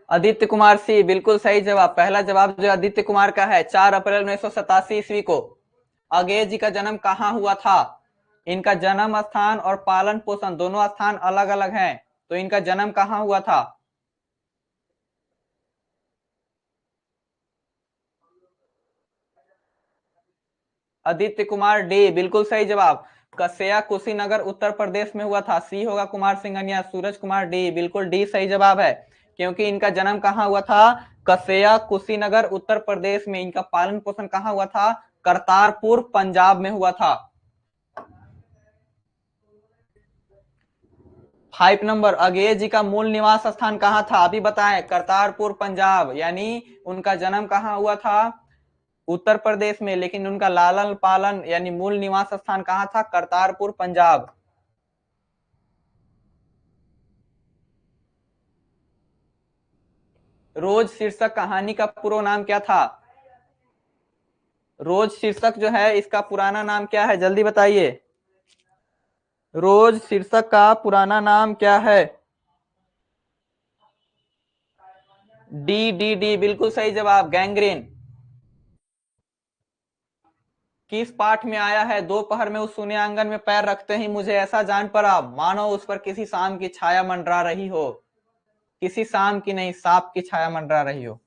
आदित्य कुमार सी, बिल्कुल सही जवाब। पहला जवाब जो आदित्य कुमार का है, 4 अप्रैल 1987 ईस्वी को। अज्ञेय जी का जन्म कहाँ हुआ था? इनका जन्म स्थान और पालन पोषण दोनों स्थान अलग अलग हैं, तो इनका जन्म कहाँ हुआ था? आदित्य कुमार डी, बिल्कुल सही जवाब। कस्या कुशीनगर उत्तर प्रदेश में हुआ था। सी होगा कुमार सिंघानिया। सूरज कुमार डी, बिल्कुल डी सही जवाब है, क्योंकि इनका जन्म कहाँ हुआ था? कस्या कुशीनगर उत्तर प्रदेश में। इनका पालन पोषण कहाँ हुआ था? करतारपुर पंजाब में हुआ था। 5 नंबर, अज्ञेय जी का मूल निवास स्थान कहाँ था? अभी बताएं, करतारपुर पंजाब, यानी उनका जन्म कहाँ हुआ था? उत्तर प्रदेश में, लेकिन उनका लालन पालन यानी मूल निवास स्थान कहाँ था? करतारपुर पंजाब। रोज शीर्षक कहानी का पूरा नाम क्या था? रोज शीर्षक जो है इसका पुराना नाम क्या है? जल्दी बताइए, रोज शीर्षक का पुराना नाम क्या है? डी डी डी, बिल्कुल सही जवाब, गैंग्रीन। किस पाठ में आया है, दोपहर में उस सुने आंगन में पैर रखते ही मुझे ऐसा जान पड़ा मानो उस पर किसी शाम की छाया मंडरा रही हो। किसी शाम की नहीं, सांप की छाया मंडरा रही हो।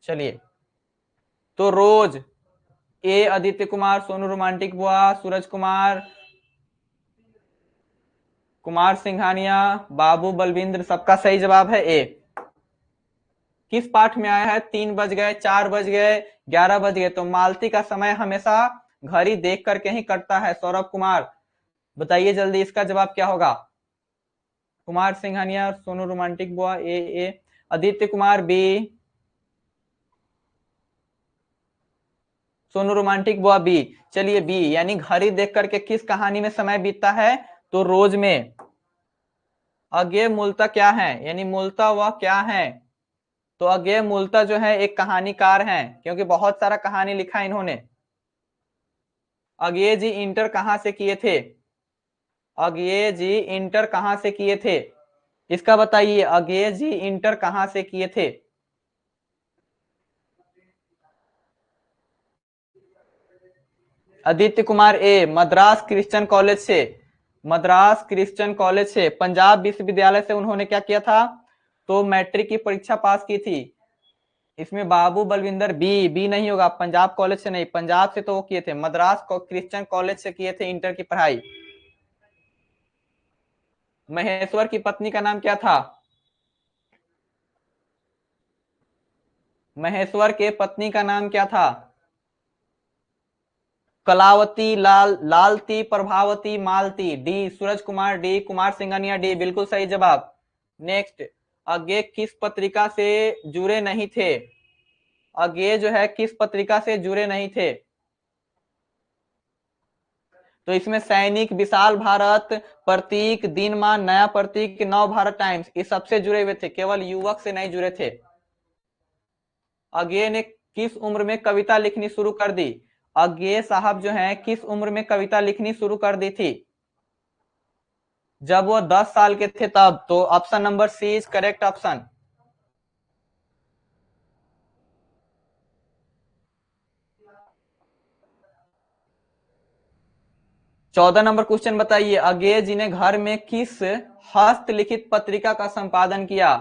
चलिए, तो रोज ए, आदित्य कुमार, सोनू रोमांटिक बुआ, सूरज कुमार, कुमार सिंघानिया, बाबू बलविंद्र, सबका सही जवाब है ए। किस पाठ में आया है? 3 बज गए, 4 बज गए, 11 बज गए, तो मालती का समय हमेशा घड़ी देख करके ही कटता है। सौरभ कुमार बताइए जल्दी, इसका जवाब क्या होगा? Kumar Singhania, Sonu romantic boy A. Aditya Kumar B, Sonu romantic boy B. चलिए बी, यानी घड़ी देख करके किस कहानी में समय बीतता है? तो रोज में। अज्ञेय मूलतः क्या है, यानी मूलतः वह क्या है? तो अज्ञेय मूलतः जो है एक कहानीकार हैं, क्योंकि बहुत सारा कहानी लिखा इन्होंने। अज्ञेय जी इंटर कहां से किए थे? अज्ञेय जी इंटर कहां से किए थे? इसका बताइए, अज्ञेय जी इंटर कहां से किए थे? आदित्य कुमार ए, मद्रास क्रिश्चियन कॉलेज से। मद्रास क्रिश्चियन कॉलेज से, पंजाब विश्वविद्यालय से उन्होंने क्या किया था? तो मैट्रिक की परीक्षा पास की थी। इसमें बाबू बलविंदर बी, बी नहीं होगा, पंजाब कॉलेज से नहीं, पंजाब से तो वो किए थे, मद्रास क्रिश्चियन कॉलेज से किए थे इंटर की पढ़ाई। महेश्वर की पत्नी का नाम क्या था? महेश्वर के पत्नी का नाम क्या था? कलावती, लालती, प्रभावती, मालती। D, Suraj Kumar D, Kumar Singhania D, बिल्कुल सही जवाब। नेक्स्ट, अज्ञेय किस पत्रिका से जुड़े नहीं थे? अज्ञेय जो है किस पत्रिका से जुड़े नहीं थे? तो इसमें सैनिक, विशाल भारत, प्रतीक, दिनमान, नया प्रतीक, नव भारत टाइम्स, ये सबसे जुड़े हुए थे, केवल युवक से नहीं जुड़े थे। अज्ञेय ने किस उम्र में कविता लिखनी शुरू कर दी? अज्ञेय साहब जो हैं किस उम्र में कविता लिखनी शुरू कर दी थी? जब वो 10 साल के थे तब। तो option number C is correct option. चौदह नंबर क्वेश्चन बताइए, अज्ञेय जी ने घर में किस हस्तलिखित पत्रिका का संपादन किया?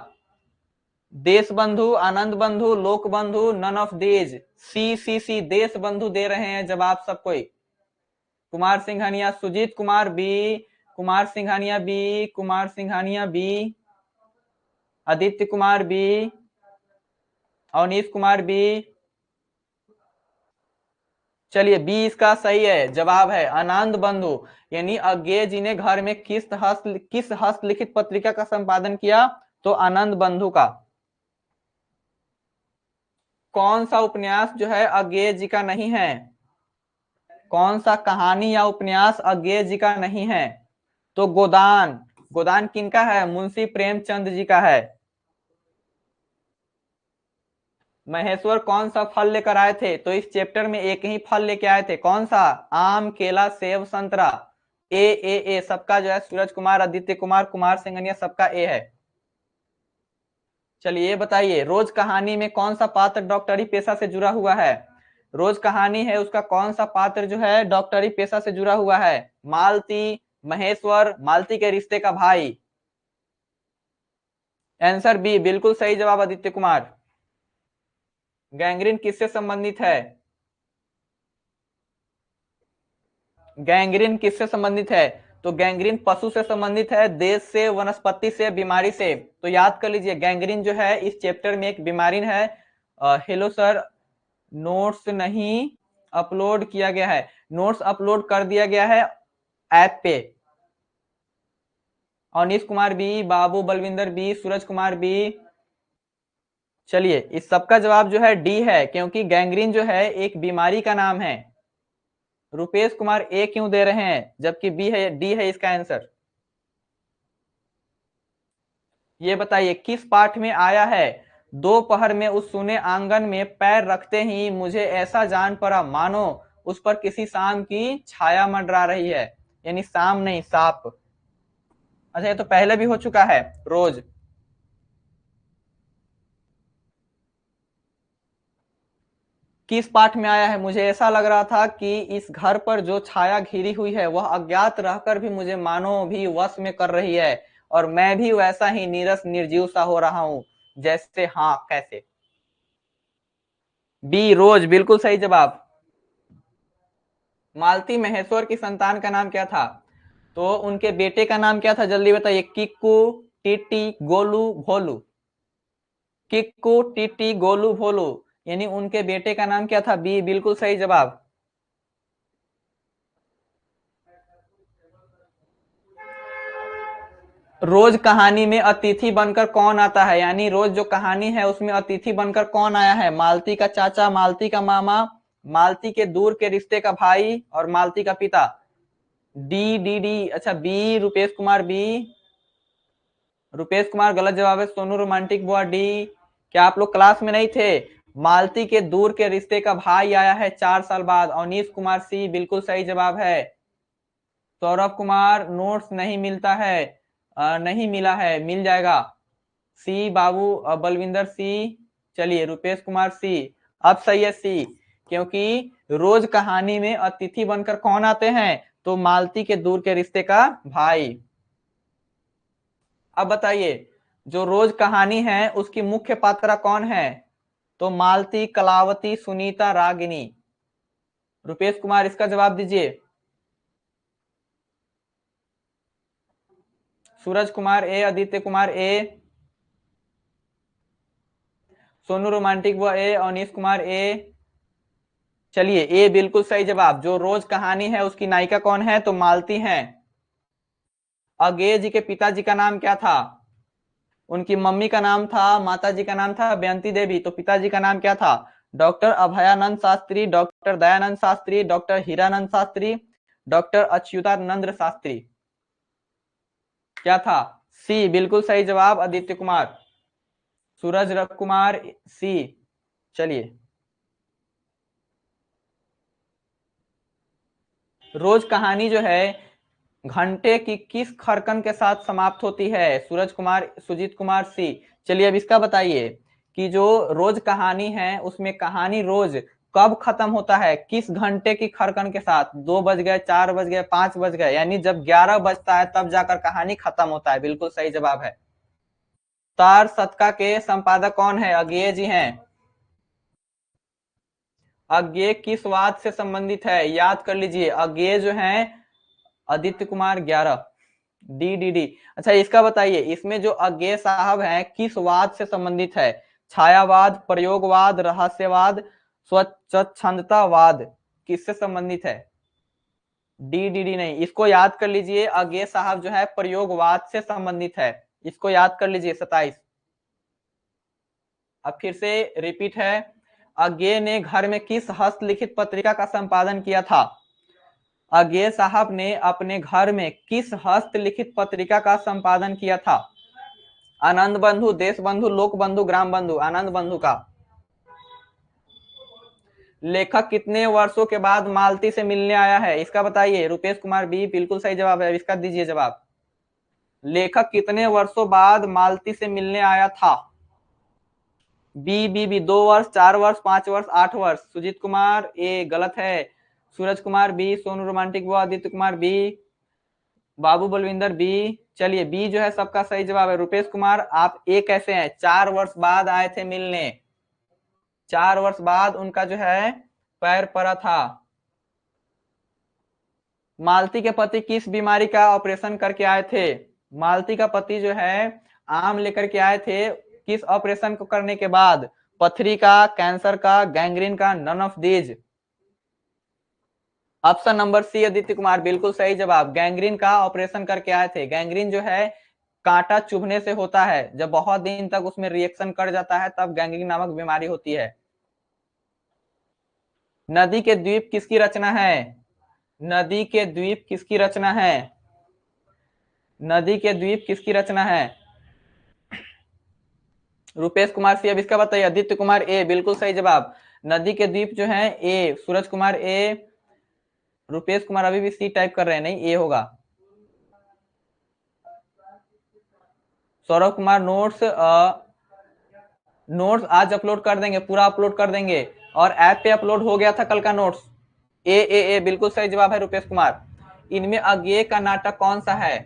देश बंधु, आनंद बंधु, लोक बंधु, नन ऑफ दीज। सी, देश बंधु दे रहे हैं जवाब सब कोई। Kumar Singhania, Sujeet Kumar B, Kumar Singhania B, Kumar Singhania B, Aditya Kumar B, Avneesh Kumar B. चलिए बी इसका सही है, जवाब है आनंद बंधु। यानी अज्ञेय जी ने घर में किस हस्तलिखित पत्रिका का संपादन किया? तो आनंद बंधु का। कौन सा उपन्यास जो है अज्ञेय जी का नहीं है? कौन सा कहानी या उपन्यास अज्ञेय जी का नहीं है? तो गोदान। गोदान किनका है? मुंशी प्रेमचंद जी का है। महेश्वर कौन सा फल लेकर आए थे? तो इस चैप्टर में एक ही फल लेके आए थे, कौन सा? आम, केला, सेब, संतरा। ए सबका जो है सूरज कुमार, आदित्य कुमार, कुमार सिंघानिया सबका ए है। चलिए ये बताइए, रोज कहानी में कौन सा पात्र डॉक्टरी पेशा से जुड़ा हुआ है? रोज कहानी है उसका कौन सा पात्र जो है डॉक्टरी पेशा से जुड़ा हुआ है? मालती, महेश्वर, मालती के रिश्ते का भाई। आंसर बी, बिल्कुल सही जवाब आदित्य कुमार। गैंग्रीन किससे संबंधित है? गैंग्रीन किससे संबंधित है? तो गैंग्रीन पशु से संबंधित है, देश से, वनस्पति से, बीमारी से। तो याद कर लीजिए, गैंग्रीन जो है इस चैप्टर में एक बीमारी है। हेलो सर, नोट्स नहीं अपलोड किया गया है। नोट्स अपलोड कर दिया गया है ऐप पे। अवनीश कुमार बी, बाबू बलविंदर बी, सूरज कुमार बी। चलिए इस सबका जवाब जो है डी है, क्योंकि गैंग्रीन जो है एक बीमारी का नाम है। रुपेश कुमार ए क्यों दे रहे हैं जबकि बी है, डी है इसका आंसर? ये बताइए किस पाठ में आया है, दोपहर में उस सुने आंगन में पैर रखते ही मुझे ऐसा जान पड़ा मानो उस पर किसी सांप की छाया मंडरा रही है। यानी सांप नहीं, सांप। अच्छा ये तो पहले भी हो चुका है, रोज। किस पाठ में आया है, मुझे ऐसा लग रहा था कि इस घर पर जो छाया घिरी हुई है वह अज्ञात रहकर भी मुझे मानो भी वश में कर रही है, और मैं भी वैसा ही नीरस निर्जीव सा हो रहा हूं जैसे। हाँ कैसे? बी, रोज, बिल्कुल सही जवाब। मालती महेश्वर की संतान का नाम क्या था? तो उनके बेटे का नाम क्या था, जल्दी बताइए। किक्कू, टीटी, गोलू, भोलू। किक्कू, टीटी, गोलू, भोलू। यानी उनके बेटे का नाम क्या था? बी, बिल्कुल सही जवाब। रोज कहानी में अतिथि बनकर कौन आता है, यानी रोज जो कहानी है उसमें अतिथि बनकर कौन आया है? मालती का चाचा, मालती का मामा, मालती के दूर के रिश्ते का भाई और मालती का पिता। डी डी डी, अच्छा बी, रुपेश कुमार बी। रुपेश कुमार गलत जवाब है। सोनू रोमांटिक बुआ डी। क्या आप लोग क्लास में नहीं थे? मालती के दूर के रिश्ते का भाई आया है 4 साल बाद। अवनीश कुमार सी बिल्कुल सही जवाब है। सौरभ कुमार नोट्स नहीं मिलता है, नहीं मिला है, मिल जाएगा। सी बाबू, बलविंदर सी। चलिए रुपेश कुमार सी, अब सही है सी, क्योंकि रोज कहानी में अतिथि बनकर कौन आते हैं? तो मालती के दूर के रिश्ते का भाई। अब बताइए, जो रोज कहानी है उसकी मुख्य पात्रा कौन है? तो मालती, कलावती, सुनीता, रागिनी। रुपेश कुमार इसका जवाब दीजिए। सूरज कुमार ए, आदित्य कुमार ए, सोनू रोमांटिक वो ए, अवनीश कुमार ए। चलिए ए बिल्कुल सही जवाब। जो रोज कहानी है उसकी नायिका कौन है? तो मालती हैं। अज्ञेय जी के पिताजी का नाम क्या था? उनकी मम्मी का नाम था, माता जी का नाम था बेअंती देवी, तो पिताजी का नाम क्या था? Doctor Abhayanand Shastri, doctor Dayanand Shastri, doctor Hiranand Shastri, doctor Achyutanand Shastri. क्या था? सी बिल्कुल सही जवाब, आदित्य कुमार। सूरज रव कुमार सी। चलिए, रोज कहानी जो है घंटे की किस खरकन के साथ समाप्त होती है? सूरज कुमार, सुजीत कुमार सी। चलिए अब इसका बताइए कि जो रोज कहानी है उसमें कहानी रोज कब खत्म होता है? किस घंटे की खरकन के साथ? 2 बज गए, 4 बज गए, 5 बज गए, यानी जब 11 बजता है तब जाकर कहानी खत्म होता है। बिल्कुल सही जवाब है। तार शतका के संपादक कौन है? अज्ञेय जी हैं। अज्ञेय किस वाद से संबंधित है? याद कर लीजिए, अज्ञेय जो है Aditya Kumar 11, D D D. अच्छा इसका बताइए, इसमें जो अज्ञेय साहब हैं किस वाद से संबंधित है? छायावाद, प्रयोगवाद, रहस्यवाद, स्वच्छंदतावाद, किससे संबंधित है? डी डी डी नहीं, इसको याद कर लीजिए। अज्ञेय साहब जो है प्रयोगवाद से संबंधित है, इसको याद कर लीजिए। 27। अब फिर से रिपीट है, अज्ञेय ने घर में किस हस्तलिखित पत्रिका का संपादन किया था? अज्ञेय साहब ने अपने घर में किस हस्तलिखित पत्रिका का संपादन किया था? आनंद बंधु, देश बंधु, लोक बंधु, ग्राम बंधु। आनंद बंधु का। लेखक कितने वर्षों के बाद मालती से मिलने आया है? इसका बताइए। रुपेश कुमार बी बिल्कुल सही जवाब है, इसका दीजिए जवाब। लेखक कितने वर्षों बाद मालती से मिलने आया था? बी बी बी 2 वर्ष, 4 वर्ष, 5 वर्ष, 8 वर्ष। सुजीत कुमार ए गलत है। सूरज कुमार बी, सोनू रोमांटिक वो, आदित्य कुमार बी, बाबू बलविंदर बी। चलिए बी जो है सबका सही जवाब है। रुपेश कुमार आप ए कैसे हैं? 4 वर्ष बाद आए थे मिलने, 4 वर्ष बाद उनका जो है पैर पड़ा था। मालती के पति किस बीमारी का ऑपरेशन करके आए थे? मालती का पति जो है आम लेकर के आए थे, किस ऑपरेशन को करने के बाद? पथरी का, कैंसर का, गैंग्रीन का, none of these. Option number C Aditya Kumar बिल्कुल सही जवाब। गैंग्रीन का ऑपरेशन करके आए थे। गैंग्रीन जो है कांटा चुभने से होता है, जब बहुत दिन तक उसमें रिएक्शन कर जाता है तब गैंग्रीन नामक बीमारी होती है। नदी के द्वीप किसकी रचना है? नदी के द्वीप किसकी रचना है? नदी के द्वीप किसकी रचना है? रुपेश कुमार सी। अब इसका बताइए। आदित्य कुमार ए बिल्कुल सही जवाब। नदी के द्वीप जो है ए। सूरज कुमार ए। रुपेश कुमार अभी भी सी टाइप कर रहे हैं, नहीं ए होगा। सौरभ कुमार नोट्स नोट्स आज अपलोड कर देंगे, पूरा अपलोड कर देंगे, और ऐप पे अपलोड हो गया था कल का नोट्स। ए ए ए बिल्कुल सही जवाब है रुपेश कुमार। इनमें अज्ञेय का नाटक कौन सा है?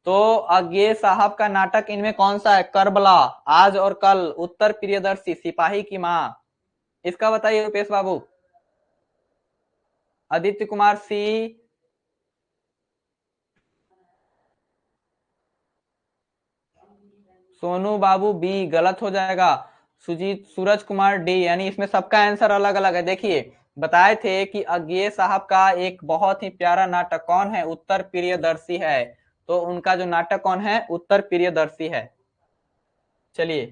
तो अज्ञेय साहब का नाटक इनमें कौन सा है? करबला, आज और कल, उत्तर प्रियदर्शी, सिपाही की मां। इसका बताइए रुपेश बाबू। आदित्य कुमार सी। सोनू बाबू बी गलत हो जाएगा। सुजीत, सूरज कुमार डी, यानी इसमें सबका आंसर अलग अलग है। देखिए बताए थे कि अज्ञेय साहब का एक बहुत ही प्यारा नाटक कौन है? उत्तर प्रियदर्शी है। तो उनका जो नाटक कौन है, उत्तर प्रियदर्शी है। चलिए,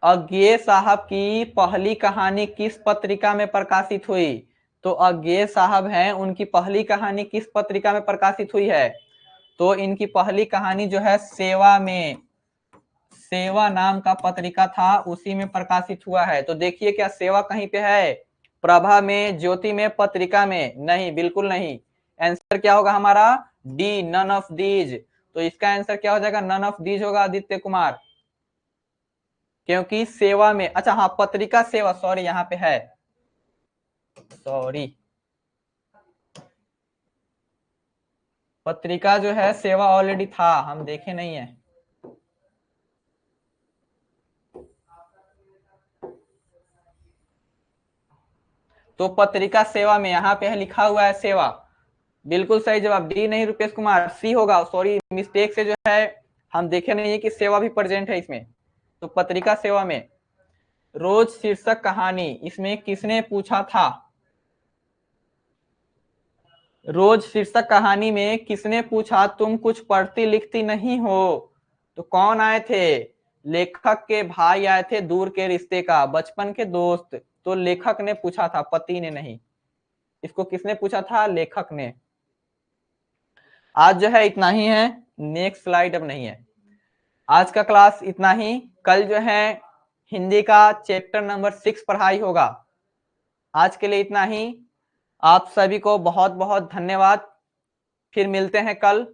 अज्ञे साहब की पहली कहानी किस पत्रिका में प्रकाशित हुई? तो अज्ञे साहब हैं, उनकी पहली कहानी किस पत्रिका में प्रकाशित हुई है? तो इनकी पहली कहानी जो है सेवा में, सेवा नाम का पत्रिका था, उसी में प्रकाशित हुआ है। तो देखिए, क्या सेवा कहीं पे है? प्रभा में, ज्योति में, पत्रिका में? नहीं, बिल्कुल नहीं। आंसर क्या होगा हमारा? D, none of these. तो इसका आंसर क्या हो जाएगा? नन ऑफ दीज होगा आदित्य कुमार, क्योंकि सेवा में, अच्छा हाँ, पत्रिका सेवा, सॉरी यहाँ पे है, सॉरी, पत्रिका जो है सेवा ऑलरेडी था, हम देखे नहीं है। तो पत्रिका सेवा में यहाँ पे है, लिखा हुआ है सेवा। बिल्कुल सही जवाब, डी नहीं रुपेश कुमार, सी होगा। सॉरी, मिस्टेक से जो है हम देखे नहीं है कि सेवा भी प्रेजेंट है इसमें। तो पत्रिका सेवा में। रोज शीर्षक कहानी, इसमें किसने पूछा था? रोज शीर्षक कहानी में किसने पूछा तुम कुछ पढ़ती लिखती नहीं हो? तो कौन आए थे? लेखक के भाई आए थे, दूर के रिश्ते का, बचपन के दोस्त। तो लेखक ने पूछा था, पति ने नहीं। इसको किसने पूछा था? लेखक ने। आज जो है इतना ही है, नेक्स्ट स्लाइड अब नहीं है। आज का क्लास इतना ही। कल जो है हिंदी का चैप्टर नंबर 6 पढ़ाई होगा। आज के लिए इतना ही। आप सभी को बहुत बहुत धन्यवाद। फिर मिलते हैं कल।